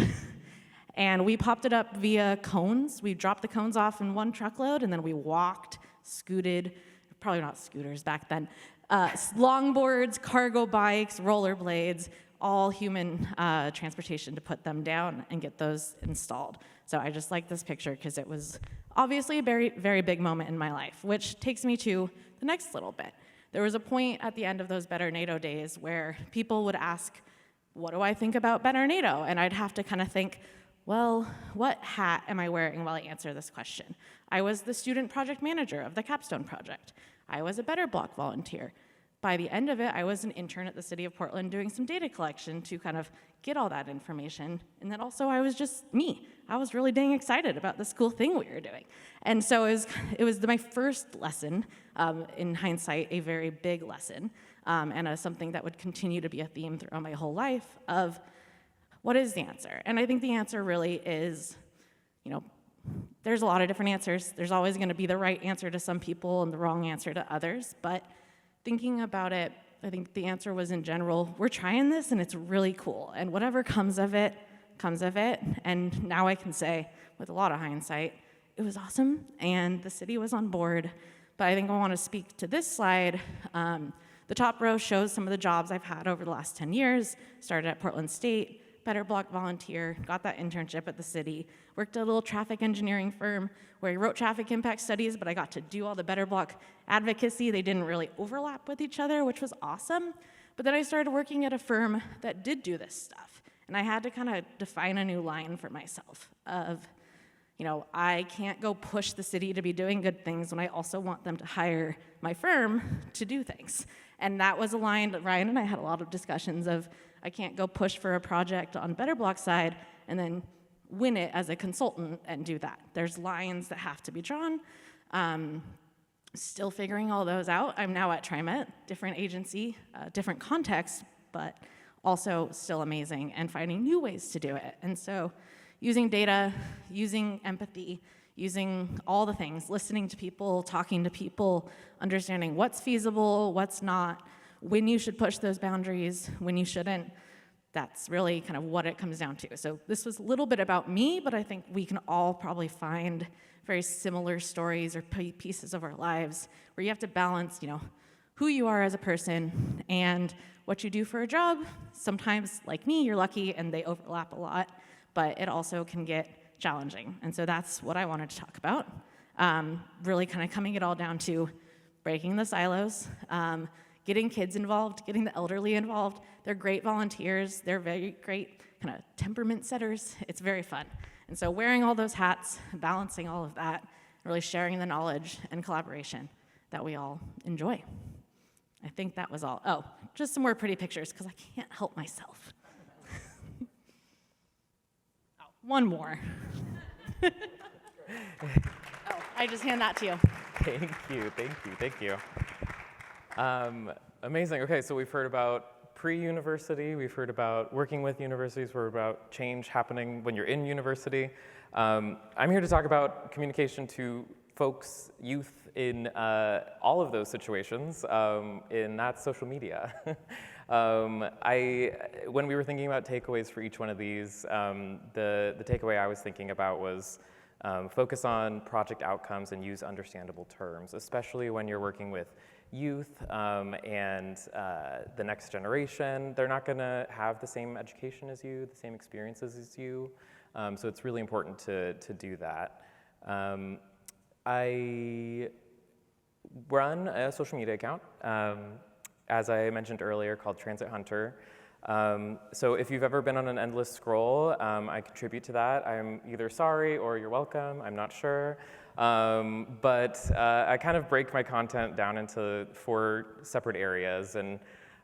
And we popped it up via cones. We dropped the cones off in one truckload, and then we walked, scooted, probably not scooters back then, longboards, cargo bikes, rollerblades, all human transportation to put them down and get those installed. So I just like this picture because it was obviously a very, very big moment in my life, which takes me to the next little bit. There was a point at the end of those Better Naito days where people would ask, what do I think about Better Naito? And I'd have to kind of think, well, what hat am I wearing while I answer this question? I was the student project manager of the Capstone project. I was a Better Block volunteer. By the end of it, I was an intern at the city of Portland doing some data collection to kind of get all that information. And then also I was just me. I was really dang excited about this cool thing we were doing. And so it was my first lesson, in hindsight, a very big lesson, and something that would continue to be a theme throughout my whole life of what is the answer? And I think the answer really is, there's a lot of different answers. There's always gonna be the right answer to some people and the wrong answer to others, but thinking about it, I think the answer was in general, we're trying this and it's really cool. And whatever comes of it, comes of it. And now I can say, with a lot of hindsight, it was awesome and the city was on board. But I think I want to speak to this slide. The top row shows some of the jobs I've had over the last 10 years. Started at Portland State, Better Block volunteer, got that internship at the city, worked at a little traffic engineering firm where I wrote traffic impact studies, but I got to do all the Better Block advocacy. They didn't really overlap with each other, which was awesome. But then I started working at a firm that did do this stuff. And I had to kind of define a new line for myself of, I can't go push the city to be doing good things when I also want them to hire my firm to do things. And that was a line that Ryan and I had a lot of discussions of, I can't go push for a project on Better Block side and then win it as a consultant and do that. There's lines that have to be drawn. Still figuring all those out. I'm now at TriMet, different agency, different context, but also still amazing and finding new ways to do it. And so using data, using empathy, using all the things, listening to people, talking to people, understanding what's feasible, what's not, when you should push those boundaries, when you shouldn't. That's really kind of what it comes down to. So this was a little bit about me, but I think we can all probably find very similar stories or pieces of our lives where you have to balance, who you are as a person and what you do for a job. Sometimes, like me, you're lucky and they overlap a lot, but it also can get challenging. And so that's what I wanted to talk about. Really kind of coming it all down to breaking the silos, getting kids involved, getting the elderly involved. They're great volunteers. They're very great kind of temperament setters. It's very fun. And so wearing all those hats, balancing all of that, really sharing the knowledge and collaboration that we all enjoy. I think that was all. Oh, just some more pretty pictures, because I can't help myself. Oh, one more. Oh, I just hand that to you. Thank you, thank you, thank you. Amazing. Okay, so we've heard about pre-university, we've heard about working with universities, we've heard about change happening when you're in university. I'm here to talk about communication to folks, youth in all of those situations, in that social media. When we were thinking about takeaways for each one of these, the takeaway I was thinking about was focus on project outcomes and use understandable terms, especially when you're working with youth and the next generation. They're not gonna have the same education as you, the same experiences as you, so it's really important to do that. I run a social media account, as I mentioned earlier, called Transit Hunter. So if you've ever been on an endless scroll, I contribute to that. I'm either sorry or you're welcome, I'm not sure. But I kind of break my content down into 4 separate areas. And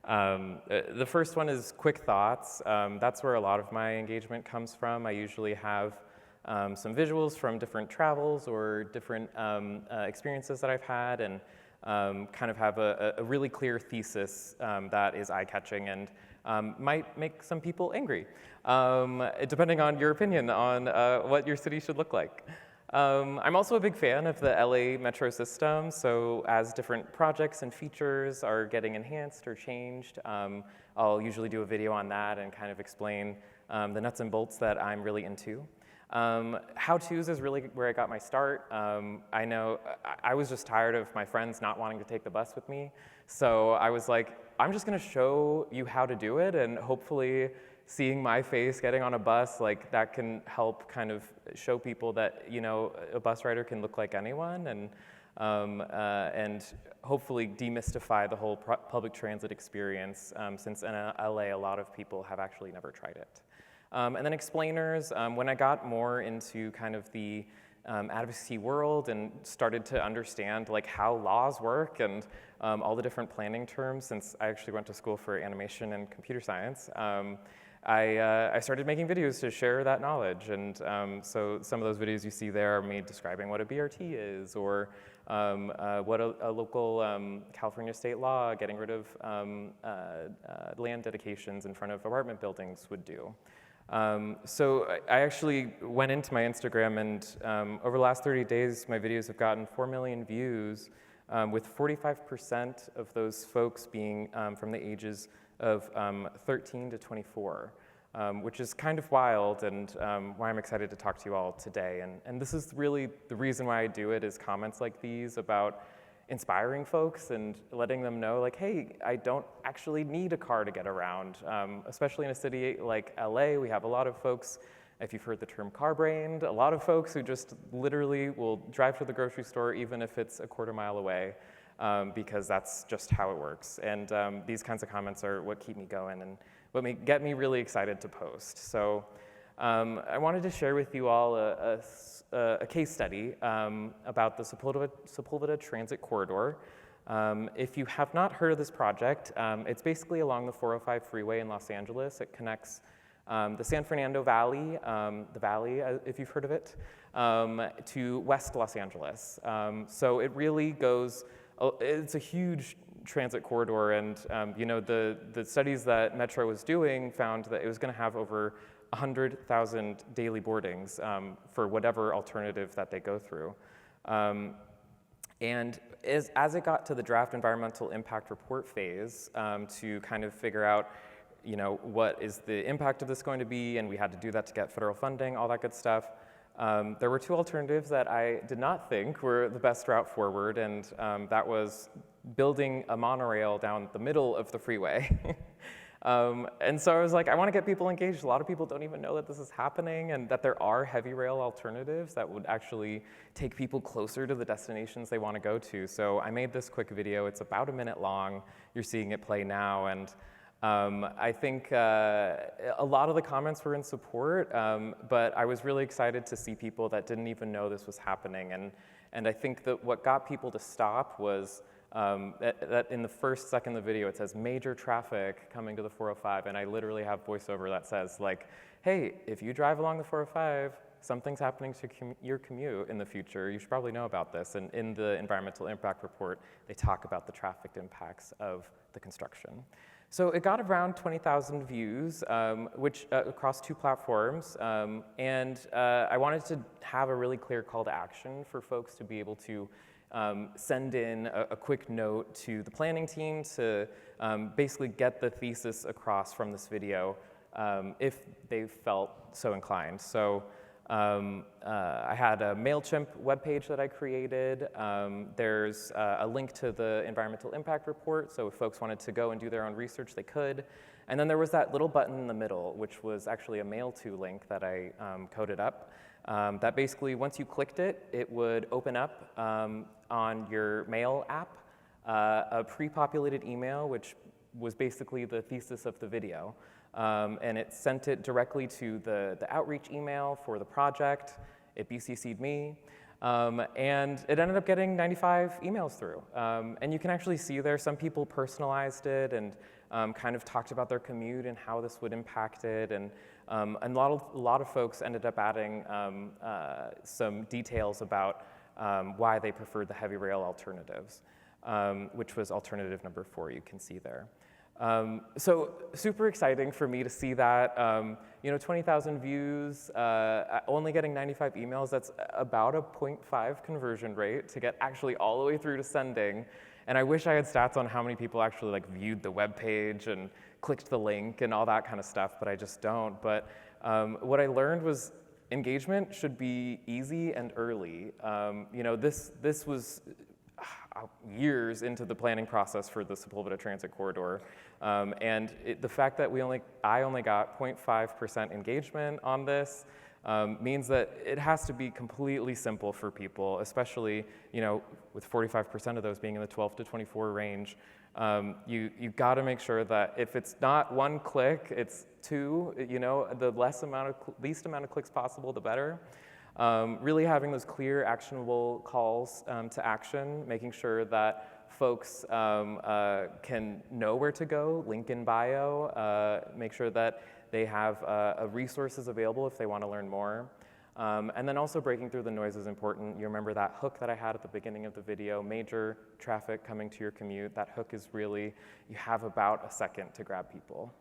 the first one is quick thoughts. That's where a lot of my engagement comes from. I usually have some visuals from different travels or different experiences that I've had, and kind of have a really clear thesis that is eye-catching and might make some people angry, depending on your opinion on what your city should look like. I'm also a big fan of the LA metro system, so as different projects and features are getting enhanced or changed, I'll usually do a video on that and kind of explain the nuts and bolts that I'm really into. How-tos is really where I got my start. I know I was just tired of my friends not wanting to take the bus with me, so I was like, I'm just gonna show you how to do it, and hopefully seeing my face getting on a bus, like that can help kind of show people that, you know, a bus rider can look like anyone, and hopefully demystify the whole public transit experience, since in LA a lot of people have actually never tried it. And then explainers, when I got more into kind of the advocacy world and started to understand like how laws work and all the different planning terms, since I actually went to school for animation and computer science, I started making videos to share that knowledge. And so some of those videos you see there are me describing what a BRT is, or what a local California state law getting rid of land dedications in front of apartment buildings would do. So I actually went into my Instagram, and over the last 30 days, my videos have gotten 4 million views, with 45% of those folks being from the ages of 13 to 24, which is kind of wild, and why I'm excited to talk to you all today. And this is really the reason why I do it, is comments like these about inspiring folks and letting them know, like, hey, I don't actually need a car to get around. Especially in a city like LA, we have a lot of folks, if you've heard the term car-brained, a lot of folks who just literally will drive to the grocery store even if it's a quarter mile away, because that's just how it works. And these kinds of comments are what keep me going and what get me really excited to post. So I wanted to share with you all a case study about the Sepulveda Transit Corridor. If you have not heard of this project, it's basically along the 405 freeway in Los Angeles. It connects the San Fernando Valley, the valley, if you've heard of it, to West Los Angeles. So it really goes, it's a huge transit corridor, and you know, the studies that Metro was doing found that it was going to have over 100,000 daily boardings for whatever alternative that they go through. And as it got to the draft environmental impact report phase, to kind of figure out, you know, what is the impact of this going to be, and we had to do that to get federal funding, all that good stuff. There were 2 alternatives that I did not think were the best route forward, and that was building a monorail down the middle of the freeway. And so I was like, I want to get people engaged. A lot of people don't even know that this is happening and that there are heavy rail alternatives that would actually take people closer to the destinations they want to go to. So I made this quick video. It's about 1 minute long. You're seeing it play now. And I think a lot of the comments were in support, but I was really excited to see people that didn't even know this was happening. And I think that what got people to stop was that in the first second of the video, it says major traffic coming to the 405, and I literally have voiceover that says like, hey, if you drive along the 405, something's happening to your commute in the future. You should probably know about this. And in the environmental impact report, they talk about the traffic impacts of the construction. So it got around 20,000 views, which across 2 platforms. And I wanted to have a really clear call to action for folks to be able to send in a quick note to the planning team to basically get the thesis across from this video if they felt so inclined. So I had a MailChimp webpage that I created. There's a link to the environmental impact report, so if folks wanted to go and do their own research, they could. And then there was that little button in the middle, which was actually a mail to link that I coded up. That basically, once you clicked it, it would open up on your mail app a pre-populated email, which was basically the thesis of the video. And it sent it directly to the outreach email for the project. It BCC'd me. And it ended up getting 95 emails through. And you can actually see there some people personalized it and kind of talked about their commute and how this would impact it. And a lot of folks ended up adding some details about why they preferred the heavy rail alternatives, which was alternative number 4 you can see there. So super exciting for me to see that, 20,000 views, only getting 95 emails, that's about a 0.5 conversion rate to get actually all the way through to sending. And I wish I had stats on how many people actually like viewed the web page and clicked the link and all that kind of stuff, but I just don't. But what I learned was engagement should be easy and early. This was years into the planning process for the Sepulveda Transit Corridor. And the fact that I only got 0.5% engagement on this means that it has to be completely simple for people, especially with 45% of those being in the 12 to 24 range. You got to make sure that if it's not 1 click, it's 2. The least amount of clicks possible, the better. Really having those clear, actionable calls to action, making sure that folks can know where to go, link in bio, make sure that they have resources available if they want to learn more. And then also breaking through the noise is important. You remember that hook that I had at the beginning of the video, major traffic coming to your commute. That hook is really, you have about a second to grab people,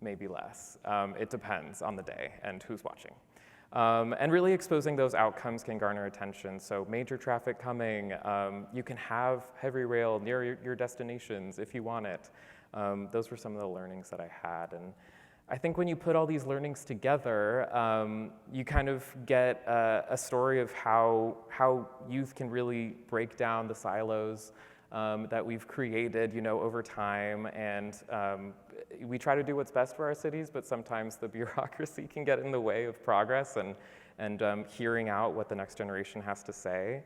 maybe less. It depends on the day and who's watching. And really exposing those outcomes can garner attention. So major traffic coming, you can have heavy rail near your destinations if you want it. Those were some of the learnings that I had. And I think when you put all these learnings together, you kind of get a story of how youth can really break down the silos that we've created, over time. And we try to do what's best for our cities, but sometimes the bureaucracy can get in the way of progress and hearing out what the next generation has to say.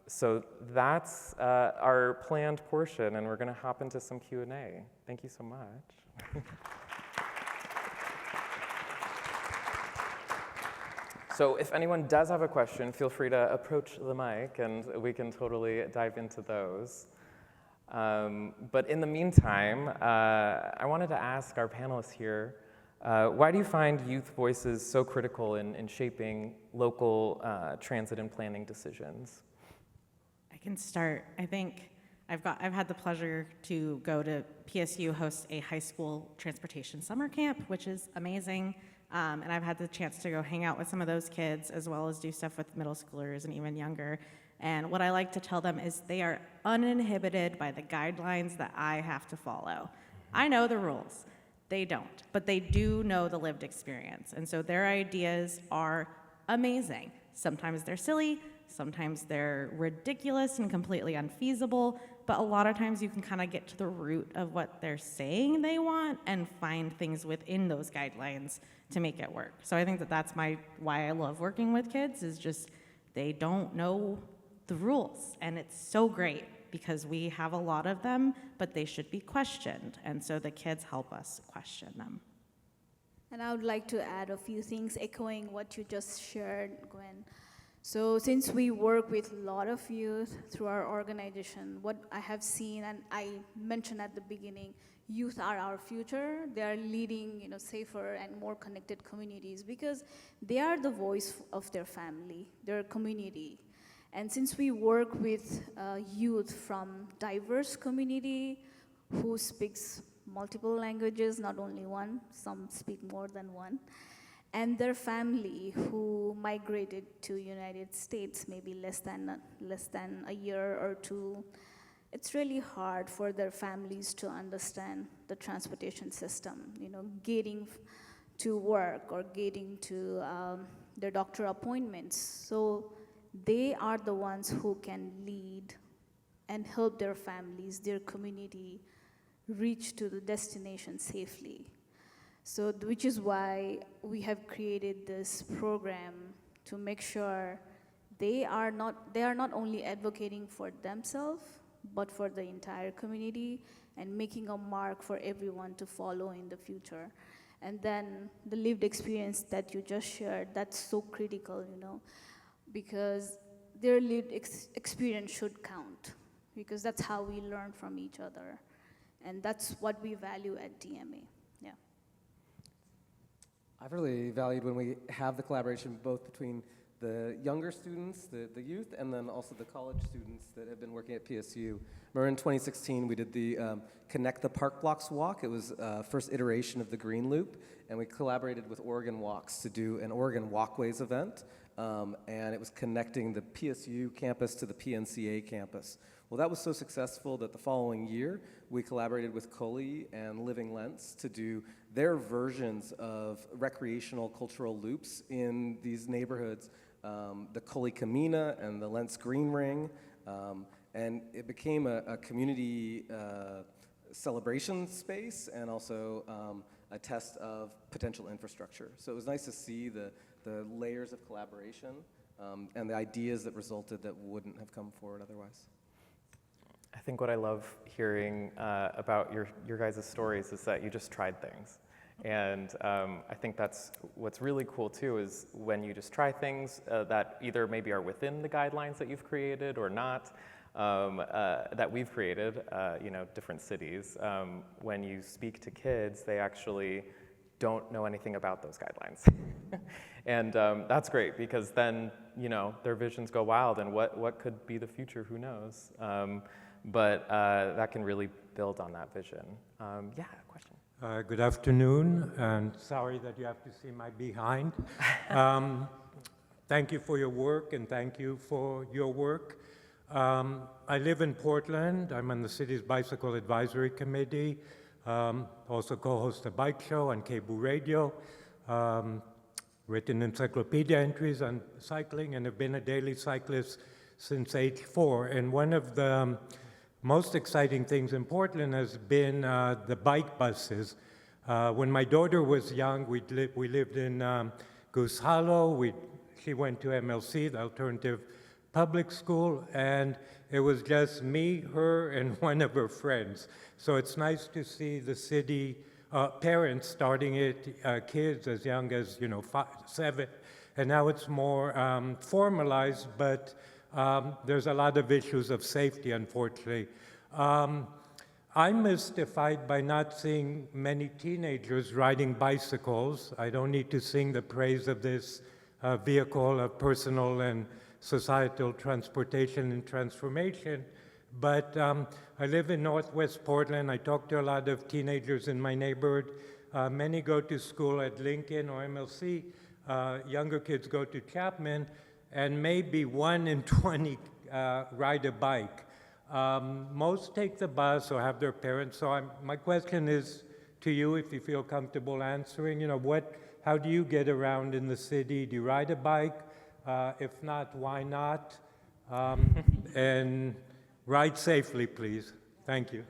So that's our planned portion, and we're going to hop into some Q&A. Thank you so much. So if anyone does have a question, feel free to approach the mic, and we can totally dive into those. But in the meantime, I wanted to ask our panelists here, why do you find youth voices so critical in shaping local transit and planning decisions? I can start. I think I've had the pleasure to go to PSU host a high school transportation summer camp, which is amazing. And I've had the chance to go hang out with some of those kids as well as do stuff with middle schoolers and even younger. And what I like to tell them is they are uninhibited by the guidelines that I have to follow. I know the rules. They don't, but they do know the lived experience. And so their ideas are amazing. Sometimes they're silly, sometimes they're ridiculous and completely unfeasible, but a lot of times you can kind of get to the root of what they're saying they want and find things within those guidelines to make it work. So I think that's why I love working with kids, is just they don't know the rules. And it's so great because we have a lot of them, but they should be questioned. And so the kids help us question them. And I would like to add a few things echoing what you just shared, Gwen. So since we work with a lot of youth through our organization, what I have seen, and I mentioned at the beginning, youth are our future. They are leading, safer and more connected communities because they are the voice of their family, their community. And since we work with youth from diverse community who speaks multiple languages, not only one, some speak more than one, and their family who migrated to United States maybe less than a year or two, it's really hard for their families to understand the transportation system, getting to work or getting to their doctor appointments. So they are the ones who can lead and help their families, their community, reach to the destination safely. So, which is why we have created this program to make sure they are not only advocating for themselves, but for the entire community and making a mark for everyone to follow in the future. And then the lived experience that you just shared, that's so critical, because their lived experience should count, because that's how we learn from each other. And that's what we value at DMA. Yeah. I've really valued when we have the collaboration both between the younger students, the youth, and then also the college students that have been working at PSU. Remember in 2016, we did the Connect the Park Blocks Walk. It was first iteration of the Green Loop, and we collaborated with Oregon Walks to do an Oregon Walkways event, and it was connecting the PSU campus to the PNCA campus. Well, that was so successful that the following year, we collaborated with Coley and Living Lents to do their versions of recreational cultural loops in these neighborhoods, the Coley Camina and the Lents Green Ring, and it became a community celebration space and also a test of potential infrastructure. So it was nice to see the layers of collaboration and the ideas that resulted that wouldn't have come forward otherwise. I think what I love hearing about your guys' stories is that you just tried things. And I think that's what's really cool too, is when you just try things that either maybe are within the guidelines that you've created or not, that we've created, different cities. When you speak to kids, they actually don't know anything about those guidelines. And that's great, because then, their visions go wild, and what could be the future, who knows? But that can really build on that vision. Yeah, question. Good afternoon, and sorry that you have to see my behind. Thank you for your work, and thank you for your work. I live in Portland. I'm on the city's Bicycle Advisory Committee. Also co-host a bike show on cable radio. Written encyclopedia entries on cycling, and have been a daily cyclist since age 4. And one of the most exciting things in Portland has been the bike buses. When my daughter was young, we lived in Goose Hollow. She went to MLC, the alternative public school, and it was just me, her, and one of her friends. So it's nice to see the city parents starting it, kids as young as 5, 7, and now it's more formalized, but there's a lot of issues of safety, unfortunately. I'm mystified by not seeing many teenagers riding bicycles. I don't need to sing the praise of this vehicle of personal and societal transportation and transformation, but I live in Northwest Portland. I talk to a lot of teenagers in my neighborhood. Many go to school at Lincoln or MLC. Younger kids go to Chapman, and maybe 1 in 20 ride a bike. Most take the bus or have their parents. So my question is to you, if you feel comfortable answering, how do you get around in the city? Do you ride a bike? If not, why not? And ride safely, please. Thank you.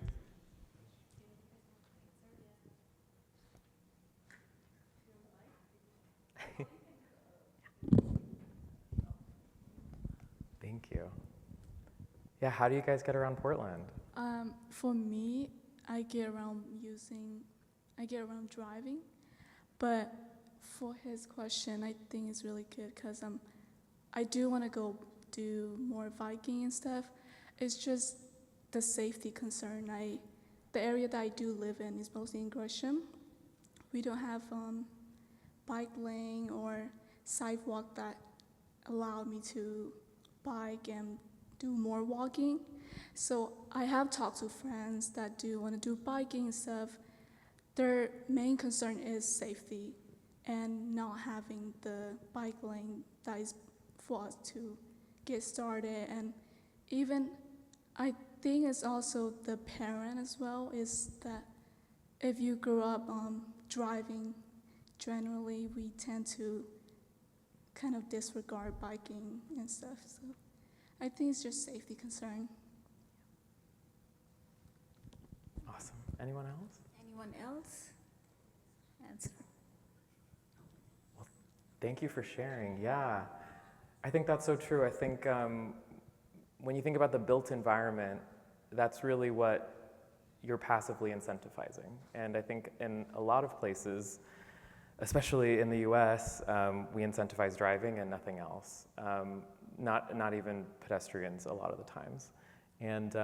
Thank you. Yeah, how do you guys get around Portland? For me, I get around driving, but for his question, I think it's really good because I do want to go do more biking and stuff. It's just the safety concern. The area that I do live in is mostly in Gresham. We don't have bike lane or sidewalk that allow me to bike and do more walking. So I have talked to friends that do want to do biking and stuff. Their main concern is safety and not having the bike lane that is for us to get started. And even I think it's also the parent as well, is that if you grow up driving, generally we tend to kind of disregard biking and stuff. So I think it's just safety concern. Awesome. Anyone else? Anyone else? Answer. Well, thank you for sharing. Yeah, I think that's so true. I think when you think about the built environment, that's really what you're passively incentivizing. And I think in a lot of places, especially in the US, we incentivize driving and nothing else. Not even pedestrians a lot of the times. And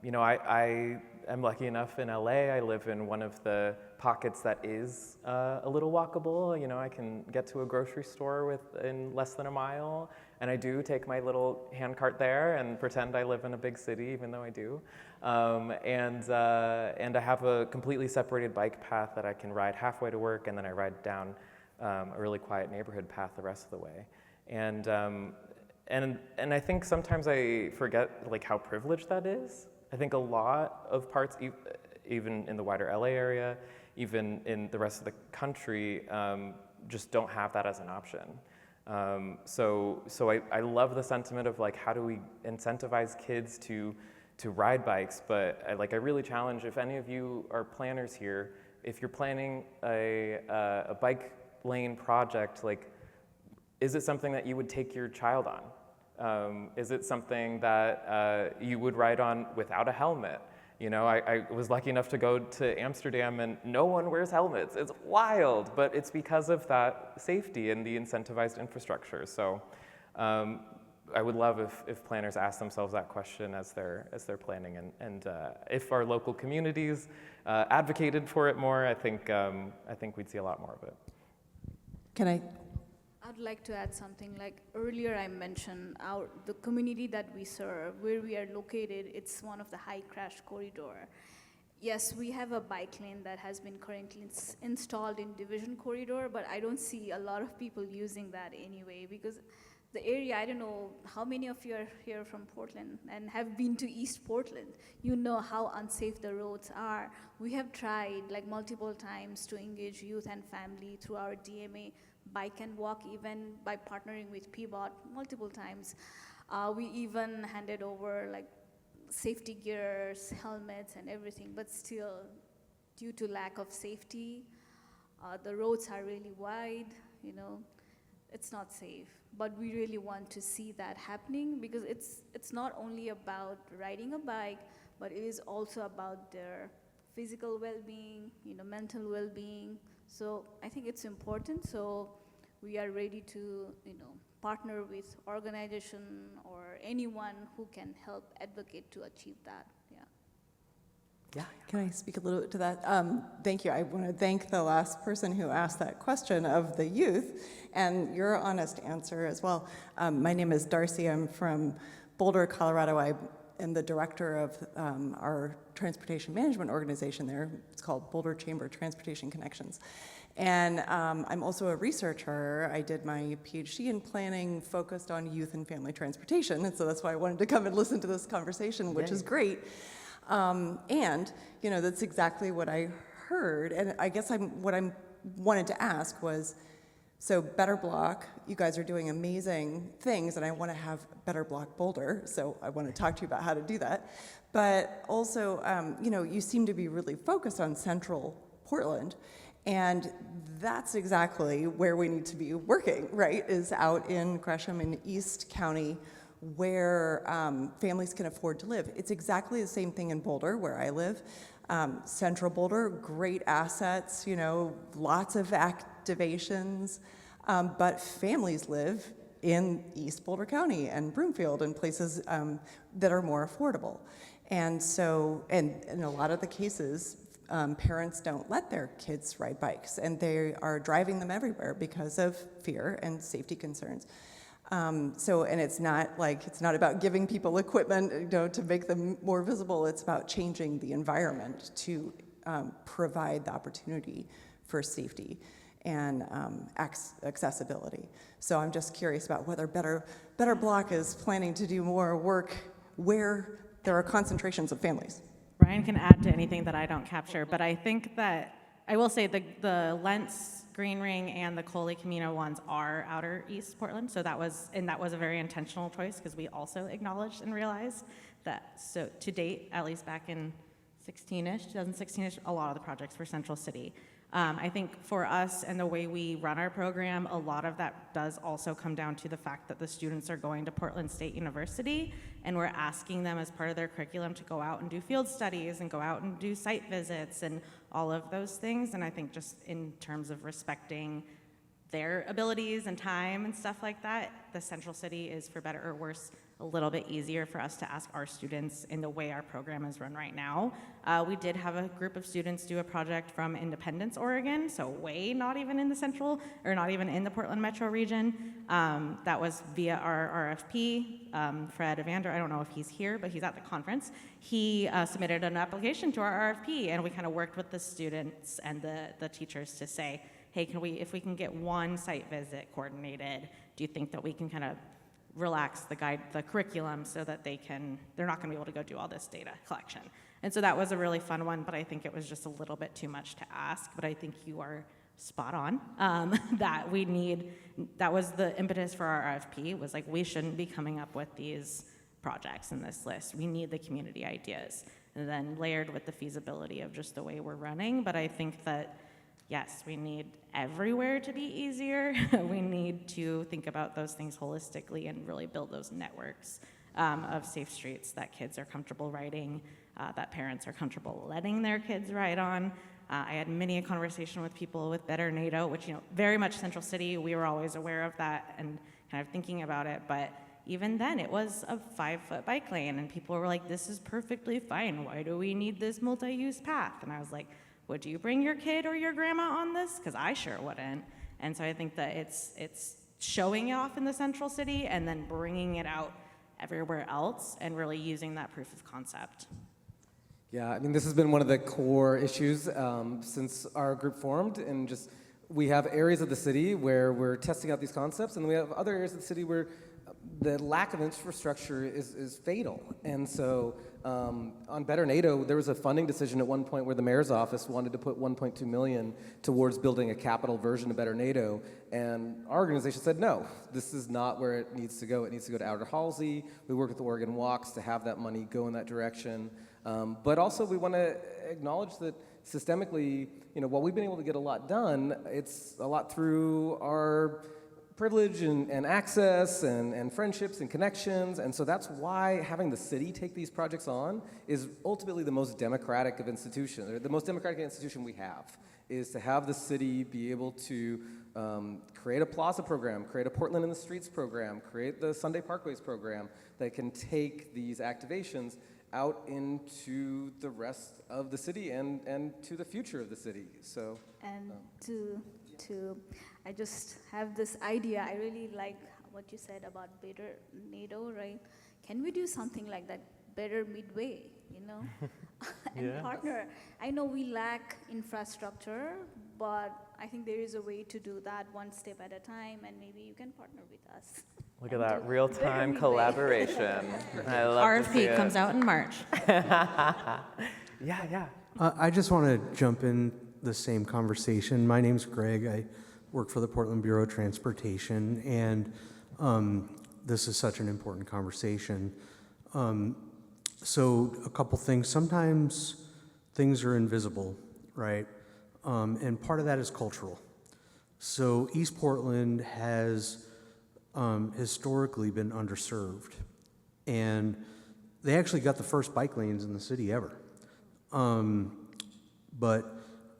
you know, I am lucky enough in LA. I live in one of the pockets that is a little walkable. You know, I can get to a grocery store in less than a mile, and I do take my little handcart there and pretend I live in a big city, even though I do. And I have a completely separated bike path that I can ride halfway to work, and then I ride down a really quiet neighborhood path the rest of the way. And I think sometimes I forget like how privileged that is. I think a lot of parts, even in the wider LA area, even in the rest of the country, just don't have that as an option. So I love the sentiment of like, how do we incentivize kids to ride bikes? But I really challenge, if any of you are planners here, if you're planning a bike lane project, like, is it something that you would take your child on? Is it something that you would ride on without a helmet? You know, I was lucky enough to go to Amsterdam and no one wears helmets. It's wild, but it's because of that safety and the incentivized infrastructure. So I would love if planners ask themselves that question as they're planning, and if our local communities advocated for it more, I think we'd see a lot more of it. I'd like to add something. Like earlier I mentioned the community that we serve, where we are located, it's one of the high crash corridor. Yes, we have a bike lane that has been currently installed in Division corridor, but I don't see a lot of people using that anyway, because the area, I don't know how many of you are here from Portland and have been to East Portland. You know how unsafe the roads are. We have tried like multiple times to engage youth and family through our DMA bike and walk, even by partnering with PBOT multiple times. We even handed over like safety gears, helmets, and everything, but still, due to lack of safety, the roads are really wide, you know, it's not safe. But we really want to see that happening, because it's not only about riding a bike, but it is also about their physical well-being, you know, mental well-being. So I think it's important. So we are ready to, you know, partner with organization or anyone who can help advocate to achieve that. Yeah. Can I speak a little bit to that? Thank you. I want to thank the last person who asked that question of the youth and your honest answer as well. My name is Darcy. I'm from Boulder, Colorado. I am the director of our transportation management organization there. It's called Boulder Chamber Transportation Connections. And I'm also a researcher. I did my PhD in planning focused on youth and family transportation. And so that's why I wanted to come and listen to this conversation, which is great. And, you know, that's exactly what I heard. And I guess what I wanted to ask was, so Better Block, you guys are doing amazing things, and I want to have Better Block Boulder, so I want to talk to you about how to do that. But also, you know, you seem to be really focused on central Portland, and that's exactly where we need to be working, right, is out in Gresham and East County, where families can afford to live. It's exactly the same thing in Boulder, where I live. Central Boulder, great assets, you know, lots of activations, but families live in East Boulder County and Broomfield and places that are more affordable. And so, and in a lot of the cases, parents don't let their kids ride bikes, and they are driving them everywhere because of fear and safety concerns. And it's not about giving people equipment, to make them more visible. It's about changing the environment to provide the opportunity for safety and accessibility. So I'm just curious about whether Better Block is planning to do more work where there are concentrations of families. Ryan can add to anything that I don't capture, but I think that I will say the Lentz, Green Ring, and the Coley Camino ones are outer East Portland, so that was a very intentional choice because we also acknowledged and realized that, so to date, at least back in 2016-ish, a lot of the projects were Central City. I think for us and the way we run our program, a lot of that does also come down to the fact that the students are going to Portland State University, and we're asking them as part of their curriculum to go out and do field studies and go out and do site visits and all of those things. And I think just in terms of respecting their abilities and time and stuff like that, the Central City is, for better or worse, a little bit easier for us to ask our students in the way our program is run right now. We did have a group of students do a project from Independence, Oregon, so way not even in the central, or not even in the Portland metro region. That was via our RFP. Fred Evander, I don't know if he's here, but he's at the conference. He submitted an application to our RFP, and we kind of worked with the students and the teachers to say, hey, if we can get one site visit coordinated, do you think that we can kind of relax the curriculum so that they're not gonna be able to go do all this data collection. And so that was a really fun one, but I think it was just a little bit too much to ask, but I think you are spot on, that was the impetus for our RFP, was like, we shouldn't be coming up with these projects in this list. We need the community ideas, and then layered with the feasibility of just the way we're running. But I think that, yes, we need everywhere to be easier. We need to think about those things holistically and really build those networks of safe streets that kids are comfortable riding, that parents are comfortable letting their kids ride on. I had many a conversation with people with Better Naito, which, very much Central City, we were always aware of that and kind of thinking about it, but even then it was a 5-foot bike lane, and people were like, this is perfectly fine. Why do we need this multi-use path? And I was like, would you bring your kid or your grandma on this? Because I sure wouldn't. And so I think that it's showing it off in the Central City and then bringing it out everywhere else and really using that proof of concept. Yeah, I mean, this has been one of the core issues since our group formed, and just we have areas of the city where we're testing out these concepts, and we have other areas of the city where the lack of infrastructure is fatal. And so on Better Naito, there was a funding decision at one point where the mayor's office wanted to put $1.2 million towards building a capital version of Better Naito, and our organization said, no, this is not where it needs to go. It needs to go to Outer Halsey. We work with the Oregon Walks to have that money go in that direction. But also we want to acknowledge that systemically, while we've been able to get a lot done, it's a lot through our privilege and access and friendships and connections. And so that's why having the city take these projects on is ultimately the most democratic of institutions, or the most democratic institution we have, is to have the city be able to create a plaza program, create a Portland in the Streets program, create the Sunday Parkways program that can take these activations out into the rest of the city and to the future of the city. So and I just have this idea. I really like what you said about Better Naito, right? Can we do something like that, Better Midway, and Yeah. partner? I know we lack infrastructure, but I think there is a way to do that one step at a time, and maybe you can partner with us. Look at that real-time collaboration. I love to see RFP it. comes out in March. Yeah. I just want to jump in the same conversation. My name's Greg. I work for the Portland Bureau of Transportation, and this is such an important conversation. So a couple things. Sometimes things are invisible, right? And part of that is cultural. So East Portland has historically been underserved, and they actually got the first bike lanes in the city ever. But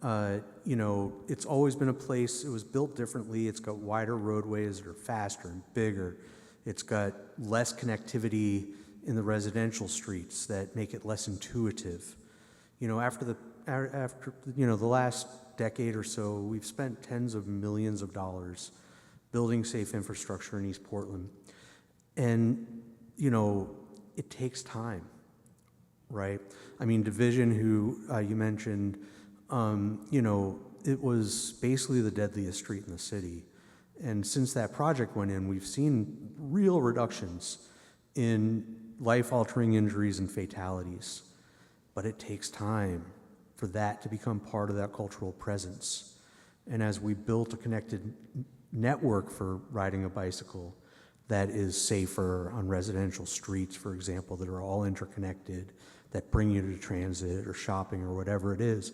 You know, it's always been a place, it was built differently. It's got wider roadways that are faster and bigger. It's got less connectivity in the residential streets that make it less intuitive. You know, after you know, the last decade or so, we've spent tens of millions of dollars building safe infrastructure in East Portland. And, you know, it takes time, right? I mean, Division, who you mentioned, you know, it was basically the deadliest street in the city. And since that project went in, we've seen real reductions in life-altering injuries and fatalities. But it takes time for that to become part of that cultural presence. And as we built a connected network for riding a bicycle that is safer on residential streets, for example, that are all interconnected, that bring you to transit or shopping or whatever it is,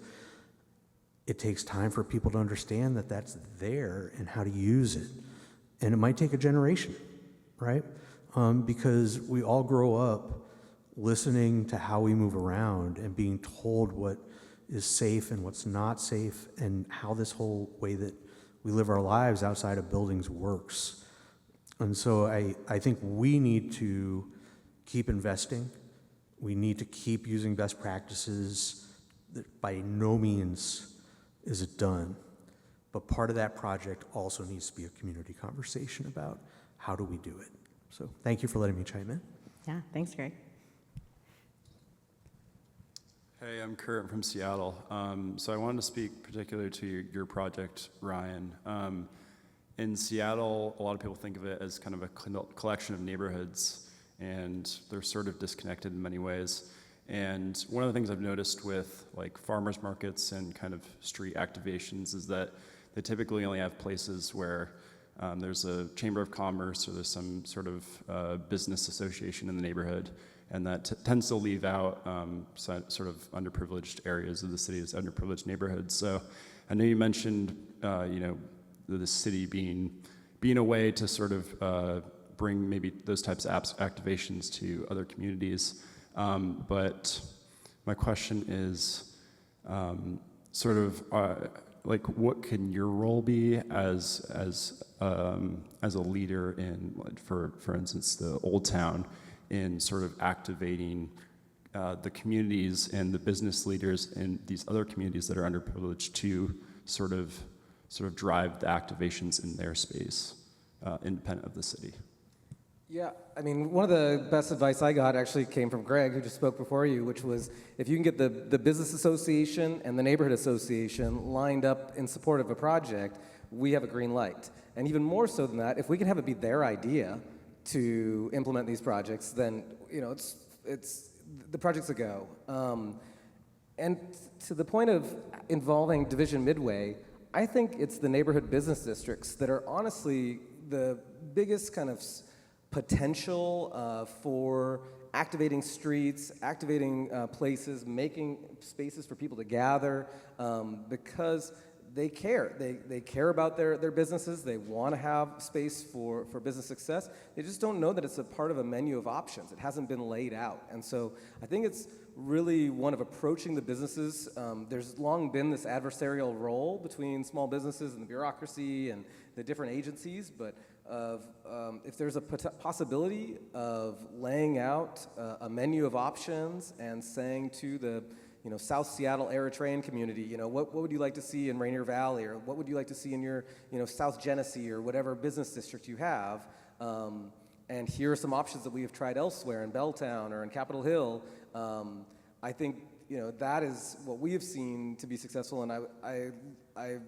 it takes time for people to understand that that's there and how to use it. And it might take a generation, right? Because we all grow up listening to how we move around and being told what is safe and what's not safe and how this whole way that we live our lives outside of buildings works. And so I think we need to keep investing. We need to keep using best practices. That by no means is it done. But part of that project also needs to be a community conversation about how do we do it. So thank you for letting me chime in. Yeah, thanks, Greg. Hey, I'm Kurt from Seattle. So I wanted to speak particularly to your project, Ryan. In Seattle, a lot of people think of it as kind of a collection of neighborhoods, and they're sort of disconnected in many ways. And one of the things I've noticed with like farmers markets and kind of street activations is that they typically only have places where there's a chamber of commerce or there's some sort of business association in the neighborhood, and that tends to leave out sort of underprivileged areas of the city as underprivileged neighborhoods. So I know you mentioned, you know, the city being a way to sort of bring maybe those types of activations to other communities. But my question is sort of like, what can your role be as a leader in, for instance, the Old Town, in sort of activating the communities and the business leaders in these other communities that are underprivileged to sort of drive the activations in their space, independent of the city? Yeah, I mean, one of the best advice I got actually came from Greg, who just spoke before you, which was if you can get the business association and the neighborhood association lined up in support of a project, we have a green light. And even more so than that, if we can have it be their idea to implement these projects, then, you know, it's the project's a go. And to the point of involving Division Midway, I think it's the neighborhood business districts that are honestly the biggest kind of potential for activating streets, activating places, making spaces for people to gather, because they care. They care about their businesses. They want to have space for business success. They just don't know that it's a part of a menu of options. It hasn't been laid out. And so I think it's really one of approaching the businesses. There's long been this adversarial role between small businesses and the bureaucracy and the different agencies, but if there's a possibility of laying out a menu of options and saying to the South Seattle Eritrean community, what would you like to see in Rainier Valley, or what would you like to see in your South Genesee or whatever business district you have, and here are some options that we have tried elsewhere in Belltown or in Capitol Hill. I think that is what we have seen to be successful, and I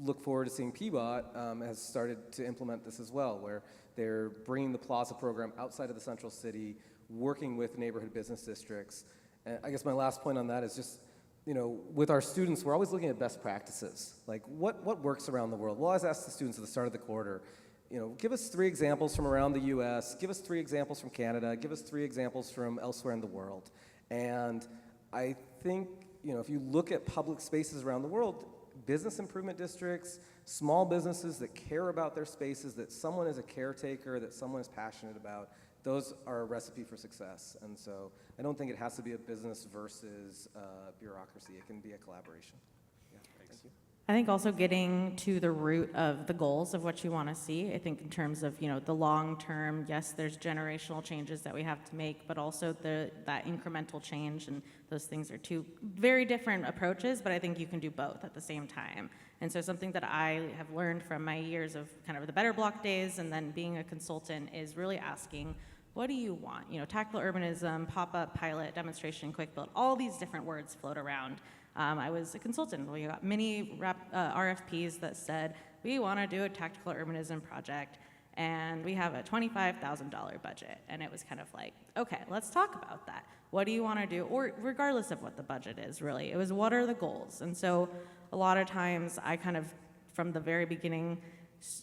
look forward to seeing PBOT has started to implement this as well, where they're bringing the Plaza program outside of the central city, working with neighborhood business districts. And I guess my last point on that is just, with our students, we're always looking at best practices. Like, what works around the world? We'll always ask the students at the start of the quarter, give us 3 examples from around the US, give us 3 examples from Canada, give us 3 examples from elsewhere in the world. And I think, if you look at public spaces around the world, business improvement districts, small businesses that care about their spaces, that someone is a caretaker, that someone is passionate about, those are a recipe for success. And so I don't think it has to be a business versus bureaucracy. It can be a collaboration. Yeah. I think also getting to the root of the goals of what you want to see. I think in terms of, the long term, yes, there's generational changes that we have to make, but also that incremental change, and those things are two very different approaches, but I think you can do both at the same time. And so something that I have learned from my years of kind of the Better Block days and then being a consultant is really asking, what do you want? Tactical urbanism, pop-up, pilot, demonstration, quick build, all these different words float around. I was a consultant. We got many RFPs that said, we want to do a tactical urbanism project, and we have a $25,000 budget. And it was kind of like, okay, let's talk about that. What do you want to do? Or regardless of what the budget is, really. It was, what are the goals? And so a lot of times I kind of, from the very beginning,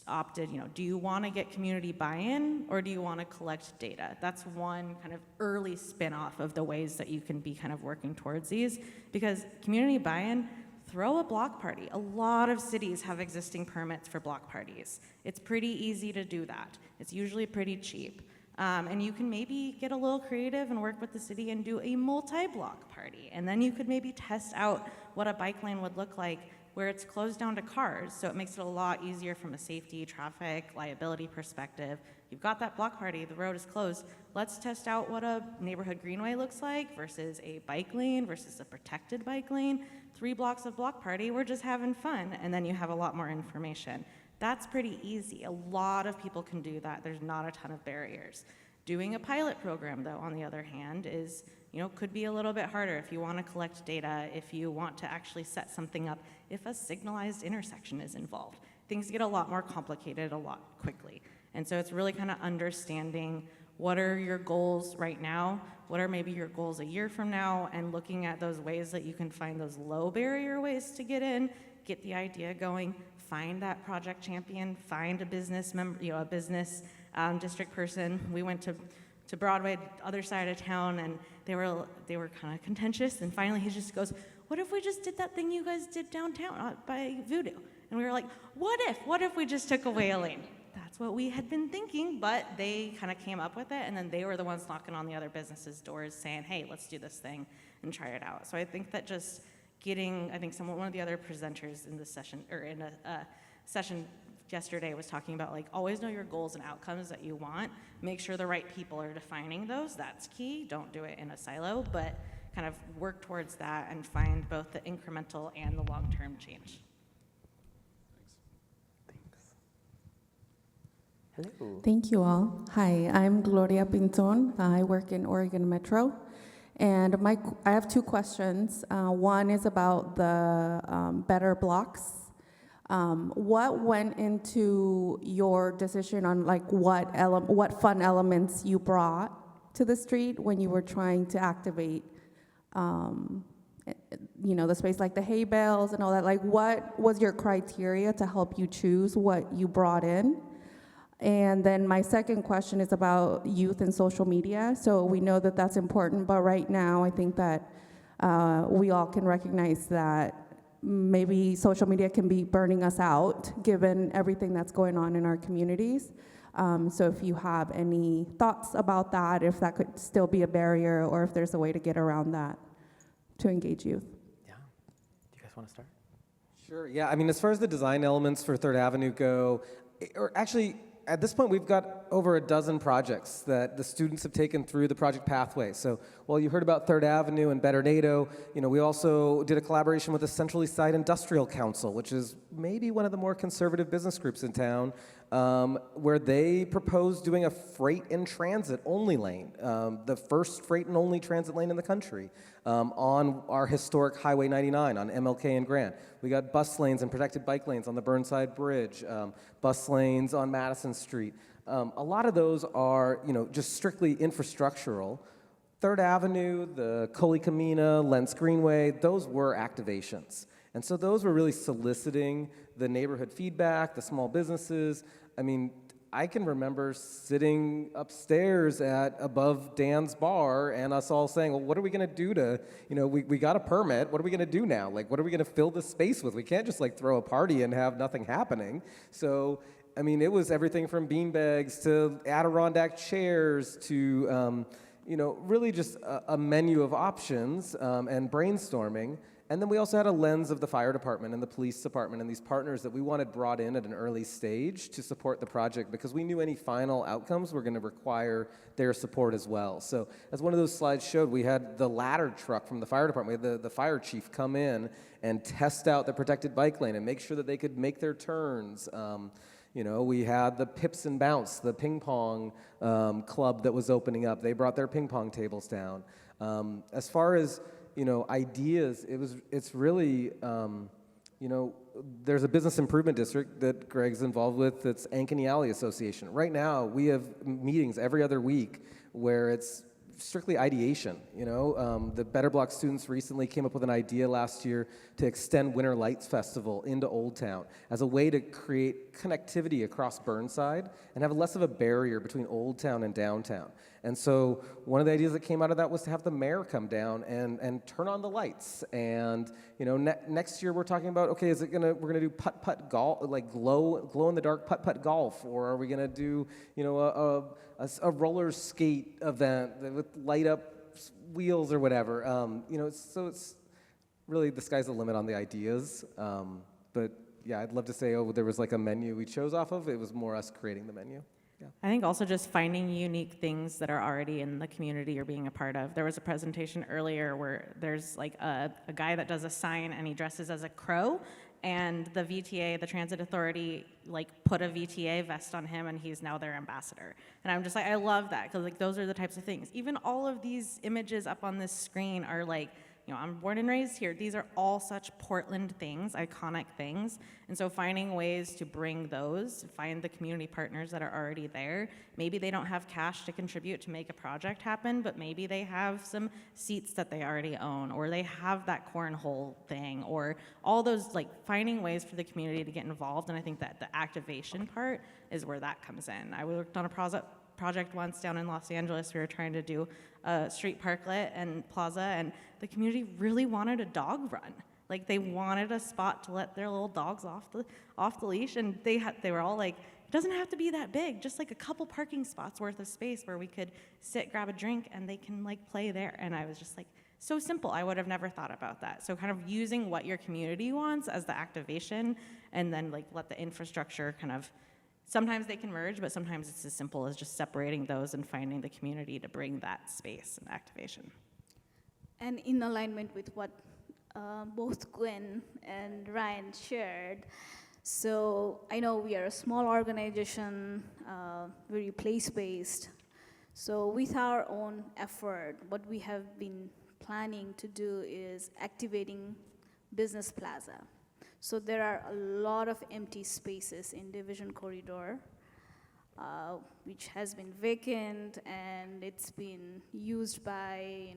opted, do you want to get community buy-in or do you want to collect data? That's one kind of early spin-off of the ways that you can be kind of working towards these, because community buy-in, throw a block party. A lot of cities have existing permits for block parties. It's pretty easy to do that. It's usually pretty cheap. And you can maybe get a little creative and work with the city and do a multi-block party. And then you could maybe test out what a bike lane would look like where it's closed down to cars, so it makes it a lot easier from a safety, traffic, liability perspective. You've got that block party, the road is closed. Let's test out what a neighborhood greenway looks like versus a bike lane versus a protected bike lane. 3 blocks of block party, we're just having fun, and then you have a lot more information. That's pretty easy. A lot of people can do that. There's not a ton of barriers. Doing a pilot program, though, on the other hand, is could be a little bit harder if you want to collect data, if you want to actually set something up, if a signalized intersection is involved. Things get a lot more complicated a lot quickly. And so it's really kind of understanding what are your goals right now, what are maybe your goals a year from now, and looking at those ways that you can find those low barrier ways to get in, get the idea going, find that project champion, find a business member, a business district person. We went to Broadway, other side of town, and they were kind of contentious, and finally he just goes, what if we just did that thing you guys did downtown by Voodoo? And we were like, what if we just took away a lane? That's what we had been thinking, but they kind of came up with it, and then they were the ones knocking on the other businesses' doors saying, hey, let's do this thing and try it out. So I think that just getting, one of the other presenters in this session, or in a session yesterday was talking about always know your goals and outcomes that you want. Make sure the right people are defining those. That's key. Don't do it in a silo, but kind of work towards that and find both the incremental and the long-term change. Thanks. Hello. Thank you all. Hi, I'm Gloria Pinzon. I work in Oregon Metro. And I have 2 questions. One is about the Better Blocks. What went into your decision on what fun elements you brought to the street when you were trying to activate, the space, like the hay bales and all that? What was your criteria to help you choose what you brought in? And then my second question is about youth and social media. So we know that that's important, but right now I think that we all can recognize that maybe social media can be burning us out given everything that's going on in our communities. So if you have any thoughts about that, if that could still be a barrier or if there's a way to get around that to engage youth. Yeah. Do you guys want to start? Sure, yeah. As far as the design elements for 3rd Avenue go, or actually, at this point, we've got over a dozen projects that the students have taken through the project pathway. So while you heard about 3rd Avenue and Better Naito, we also did a collaboration with the Central East Side Industrial Council, which is maybe one of the more conservative business groups in town, where they proposed doing a freight and transit only lane, the first freight and only transit lane in the country, on our historic Highway 99 on MLK and Grant. We got bus lanes and protected bike lanes on the Burnside Bridge, bus lanes on Madison Street. A lot of those are, just strictly infrastructural. 3rd Avenue, the Coley Camina, Lentz Greenway, those were activations. And so those were really soliciting the neighborhood feedback, the small businesses. I can remember sitting upstairs above Dan's bar and us all saying, well, what are we going to do to, we got a permit. What are we going to do now? What are we going to fill this space with? We can't just throw a party and have nothing happening. So, it was everything from beanbags to Adirondack chairs to, really just a menu of options and brainstorming. And then we also had a lens of the fire department and the police department and these partners that we wanted brought in at an early stage to support the project, because we knew any final outcomes were going to require their support as well. So as one of those slides showed, we had the ladder truck from the fire department. We had the fire chief come in and test out the protected bike lane and make sure that they could make their turns. We had the Pips and Bounce, the ping pong club that was opening up. They brought their ping pong tables down. As far as ideas, it's really, there's a business improvement district that Greg's involved with, that's Ankeny Alley Association. Right now, we have meetings every other week where it's strictly ideation. The Better Block students recently came up with an idea last year to extend Winter Lights Festival into Old Town as a way to create connectivity across Burnside and have less of a barrier between Old Town and downtown. And so one of the ideas that came out of that was to have the mayor come down and turn on the lights. And next year we're talking about, okay, we're gonna do putt-putt golf, like glow in the dark putt-putt golf, or are we gonna do a roller skate event with light up wheels or whatever? So it's really, the sky's the limit on the ideas. But yeah, I'd love to say, there was like a menu we chose off of. It was more us creating the menu. Yeah. I think also just finding unique things that are already in the community you're being a part of. There was a presentation earlier where there's like a guy that does a sign and he dresses as a crow, and the VTA, the Transit Authority, put a VTA vest on him, and he's now their ambassador. And I'm just like, I love that, because those are the types of things. Even all of these images up on this screen are I'm born and raised here. These are all such Portland things, iconic things. And so finding ways to bring those, find the community partners that are already there. Maybe they don't have cash to contribute to make a project happen, but maybe they have some seats that they already own, or they have that cornhole thing, or all those, finding ways for the community to get involved. And I think that the activation part is where that comes in. I worked on a project once down in Los Angeles. We were trying to do a street parklet and plaza, and the community really wanted a dog run. They wanted a spot to let their little dogs off the leash, and they were all like, it doesn't have to be that big, just a couple parking spots worth of space where we could sit, grab a drink, and they can play there. And I was just so simple. I would have never thought about that. So kind of using what your community wants as the activation, and then let the infrastructure kind of, sometimes they can merge, but sometimes it's as simple as just separating those and finding the community to bring that space and activation. And in alignment with what both Gwen and Ryan shared, so I know we are a small organization, very place-based. So with our own effort, what we have been planning to do is activating Business Plaza. So there are a lot of empty spaces in Division Corridor, which has been vacant, and it's been used by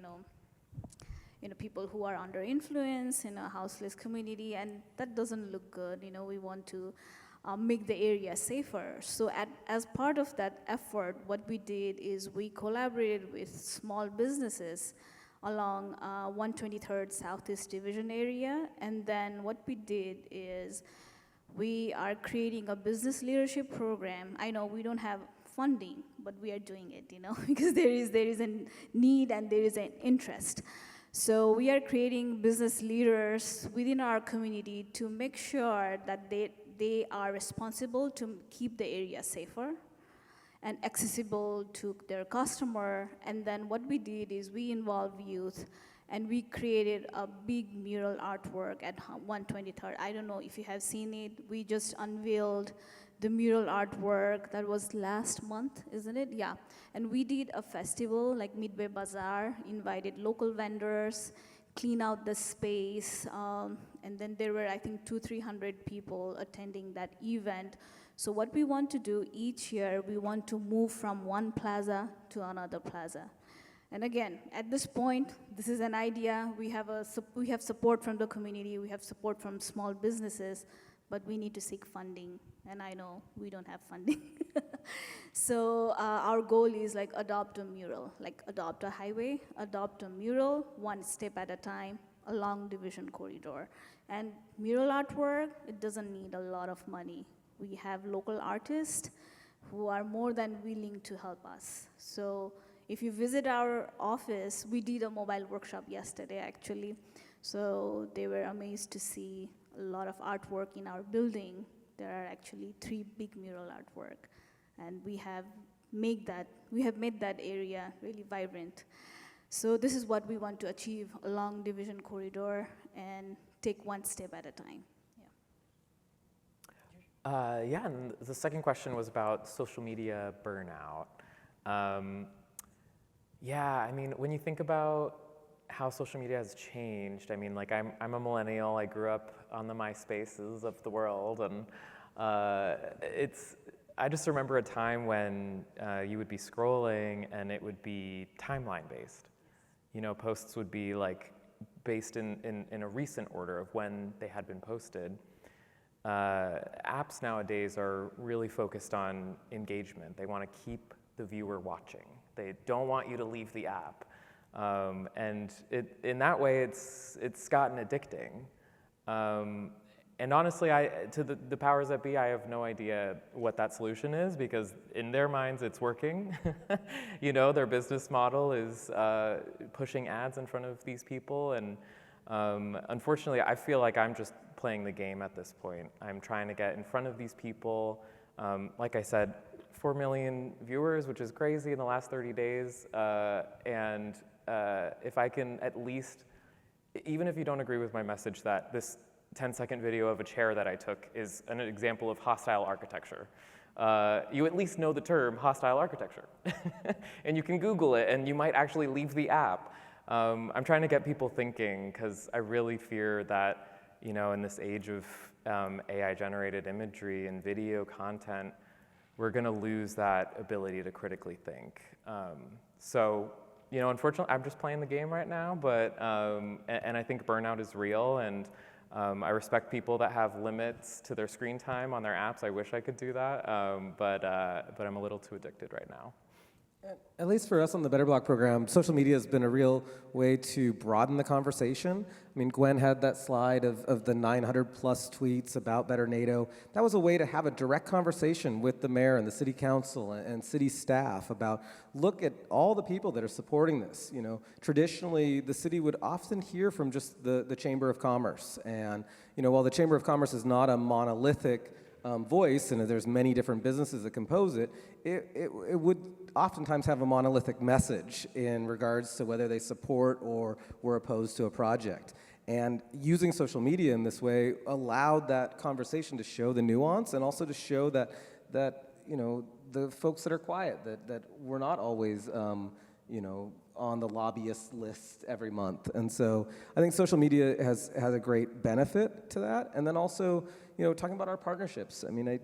people who are under influence in a houseless community, and that doesn't look good. We want to make the area safer. So as part of that effort, what we did is we collaborated with small businesses along 123rd Southeast Division area. And then what we did is we are creating a business leadership program. I know we don't have funding, but we are doing it, because there is a need and there is an interest. So we are creating business leaders within our community to make sure that they are responsible to keep the area safer and accessible to their customer. And then what we did is we involved youth, and we created a big mural artwork at 123rd. I don't know if you have seen it. We just unveiled the mural artwork. That was last month, isn't it? Yeah. And we did a festival like Midway Bazaar, invited local vendors, clean out the space, and then there were, I think, 200-300 people attending that event. So what we want to do each year, we want to move from one plaza to another plaza. And again, at this point, this is an idea. We have support from the community. We have support from small businesses, but we need to seek funding. And I know we don't have funding. So our goal is adopt a mural, adopt a highway, adopt a mural, one step at a time along Division Corridor. And mural artwork, it doesn't need a lot of money. We have local artists who are more than willing to help us. So If you visit our office, we did a mobile workshop yesterday, actually. So they were amazed to see a lot of artwork in our building. There are actually 3 big mural artwork, and we have made that area really vibrant. So this is what we want to achieve along Division Corridor and take one step at a time. Yeah, and the second question was about social media burnout. Yeah, I mean, when you think about how social media has changed, I mean, like I'm a millennial. I grew up on the MySpaces of the world, and I just remember a time when you would be scrolling and it would be timeline based. You know, posts would be like based in a recent order of when they had been posted. Apps nowadays are really focused on engagement. They want to keep the viewer watching. They don't want you to leave the app. And in that way, it's gotten addicting. And honestly, to the powers that be, I have no idea what that solution is, because in their minds, it's working. You know, their business model is pushing ads in front of these people. And unfortunately, I feel like I'm just playing the game at this point. I'm trying to get in front of these people. Like I said, 4 million viewers, which is crazy in the last 30 days. And if I can at least, even if you don't agree with my message that this 10-second video of a chair that I took is an example of hostile architecture, you at least know the term hostile architecture. And you can Google it, and you might actually leave the app. I'm trying to get people thinking, because I really fear that, you know, in this age of AI-generated imagery and video content, we're going to lose that ability to critically think. So, you know, unfortunately, I'm just playing the game right now, but, and I think burnout is real, and I respect people that have limits to their screen time on their apps. I wish I could do that, but I'm a little too addicted right now. At least for us on the Better Block program, social media has been a real way to broaden the conversation. I mean, Gwen had that slide of the 900 plus tweets about Better Naito. That was a way to have a direct conversation with the mayor and the city council and city staff about, look at all the people that are supporting this. You know, traditionally, the city would often hear from just the Chamber of Commerce. And, you know, while the Chamber of Commerce is not a monolithic voice, and there's many different businesses that compose it, it would oftentimes have a monolithic message in regards to whether they support or were opposed to a project. And using social media in this way allowed that conversation to show the nuance, and also to show that you know, the folks that are quiet, that we're not always you know, on the lobbyist list every month. And so I think social media has a great benefit to that. And then also, you know, talking about our partnerships. I mean,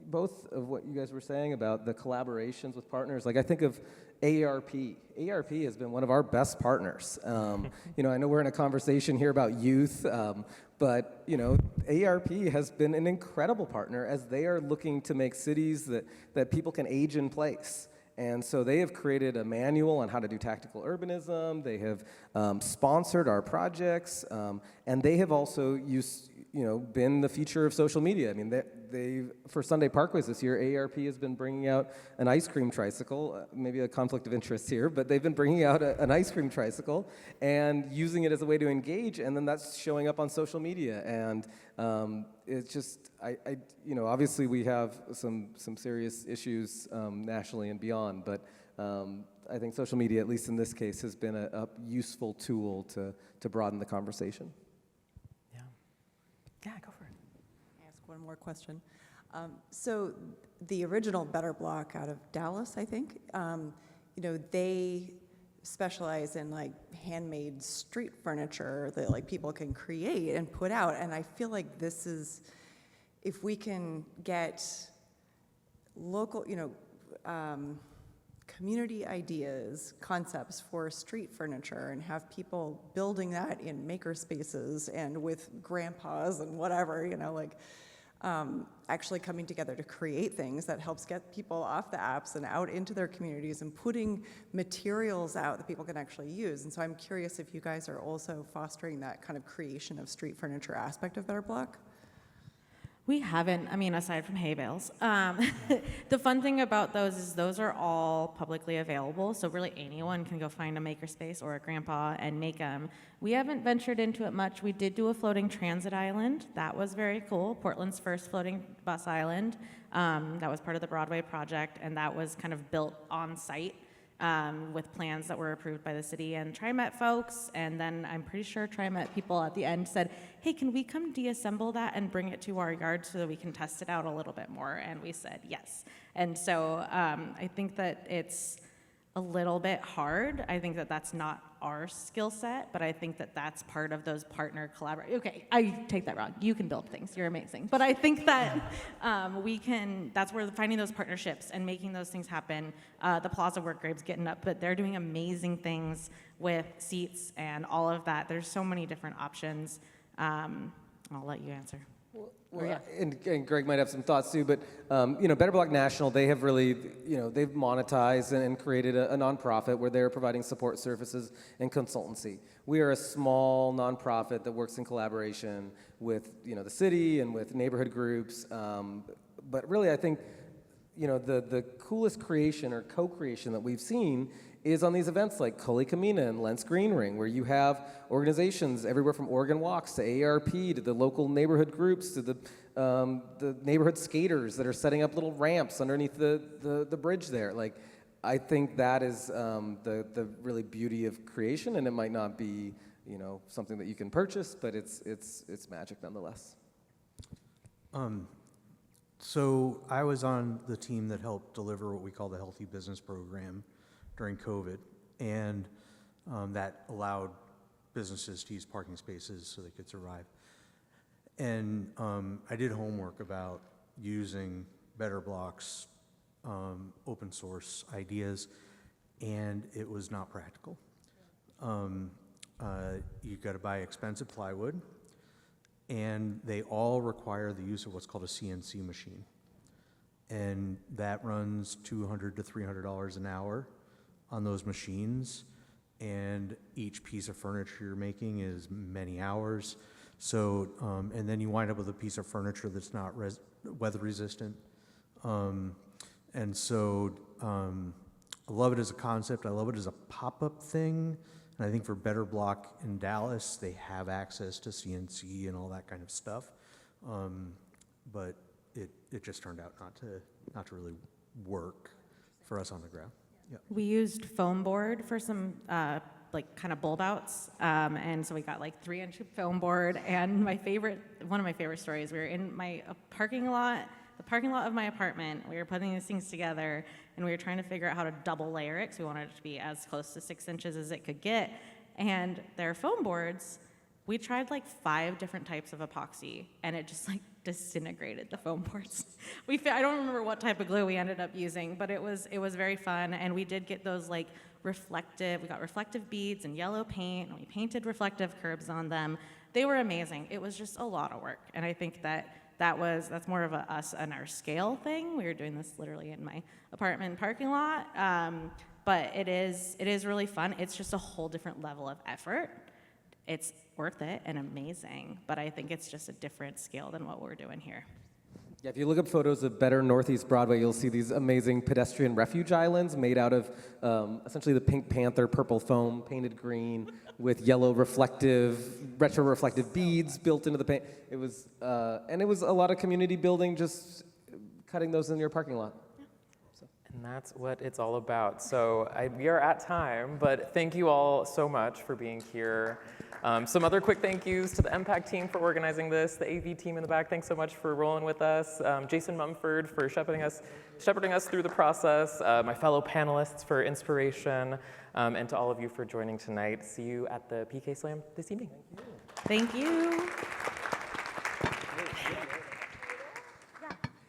both of what you guys were saying about the collaborations with partners, like I think of AARP. AARP has been one of our best partners. You know, I know we're in a conversation here about youth, but, you know, AARP has been an incredible partner as they are looking to make cities that people can age in place. And so they have created a manual on how to do tactical urbanism. They have sponsored our projects, and they have also been the feature of social media. I mean, they for Sunday Parkways this year, AARP has been bringing out an ice cream tricycle, maybe a conflict of interest here, but they've been bringing out an ice cream tricycle and using it as a way to engage, and then that's showing up on social media. And it's just, you know, obviously we have some serious issues nationally and beyond, but I think social media, at least in this case, has been a useful tool to broaden the conversation. Yeah, go for it. Can I ask one more question? So the original Better Block out of Dallas, I think, you know, they specialize in like handmade street furniture that like people can create and put out. And I feel like this is, if we can get local, you know, community ideas, concepts for street furniture, and have people building that in maker spaces and with grandpas and whatever, you know, like actually coming together to create things that helps get people off the apps and out into their communities and putting materials out that people can actually use. And so I'm curious if you guys are also fostering that kind of creation of street furniture aspect of Better Block. We haven't, I mean, aside from hay bales. The fun thing about those is those are all publicly available, so really anyone can go find a makerspace or a grandpa and make them. We haven't ventured into it much. We did do a floating transit island. That was very cool. Portland's first floating bus island. That was part of the Broadway project, and that was kind of built on site. With plans that were approved by the city and TriMet folks, and then I'm pretty sure TriMet people at the end said, hey, can we come deassemble that and bring it to our yard so that we can test it out a little bit more? And we said yes. And so I think that it's a little bit hard. I think that that's not our skill set, but I think that that's part of those partner collaborations. Okay, I take that wrong. You can build things. You're amazing. But I think that that's where finding those partnerships and making those things happen. The Plaza work group's getting up, but they're doing amazing things with seats and all of that. There's so many different options. I'll let you answer. Well, and Greg might have some thoughts too, but Better Block National, they have really, they've monetized and created a nonprofit where they're providing support services and consultancy. We are a small nonprofit that works in collaboration with, the city and with neighborhood groups. But really, I think, the coolest creation or co-creation that we've seen is on these events like Cully Kamina and Lentz Green Ring, where you have organizations everywhere from Oregon Walks to AARP to the local neighborhood groups to the neighborhood skaters that are setting up little ramps underneath the bridge there. Like, I think that is the really beauty of creation, and it might not be something that you can purchase, but it's magic nonetheless. So I was on the team that helped deliver what we call the Healthy Business Program during COVID, and that allowed businesses to use parking spaces so they could survive. And I did homework about using Better Block's open source ideas, and it was not practical. You've got to buy expensive plywood, and they all require the use of what's called a CNC machine. And that runs $200 to $300 an hour on those machines, and each piece of furniture you're making is many hours. So, and then you wind up with a piece of furniture that's not weather resistant. And so I love it as a concept. I love it as a pop-up thing. And I think for Better Block in Dallas, they have access to CNC and all that kind of stuff. But it just turned out not to really work for us on the ground. Yep. We used foam board for some kind of bulb outs, and so we got 3-inch foam board. And one of my favorite stories, we were in my parking lot, the parking lot of my apartment. We were putting these things together, and we were trying to figure out how to double layer it because we wanted it to be as close to 6 inches as it could get. And their foam boards, we tried 5 different types of epoxy, and it just disintegrated the foam boards. I don't remember what type of glue we ended up using, but it was very fun. And we did get those reflective. We got reflective beads and yellow paint, and we painted reflective curbs on them. They were amazing. It was just a lot of work, and I think that's more of a us and our scale thing. We were doing this literally in my apartment parking lot, but it is really fun. It's just a whole different level of effort. It's worth it and amazing, but I think it's just a different scale than what we're doing here. Yeah, if you look up photos of Better Northeast Broadway, you'll see these amazing pedestrian refuge islands made out of essentially the Pink Panther purple foam painted green with yellow retro reflective beads built into the paint. It was a lot of community building, just cutting those in your parking lot. And that's what it's all about. So we are at time, but thank you all so much for being here. Some other quick thank yous to the Mpact team for organizing this, the AV team in the back, thanks so much for rolling with us, Jason Mumford for shepherding us through the process, my fellow panelists for inspiration, and to all of you for joining tonight. See you at the PK Slam this evening. Thank you.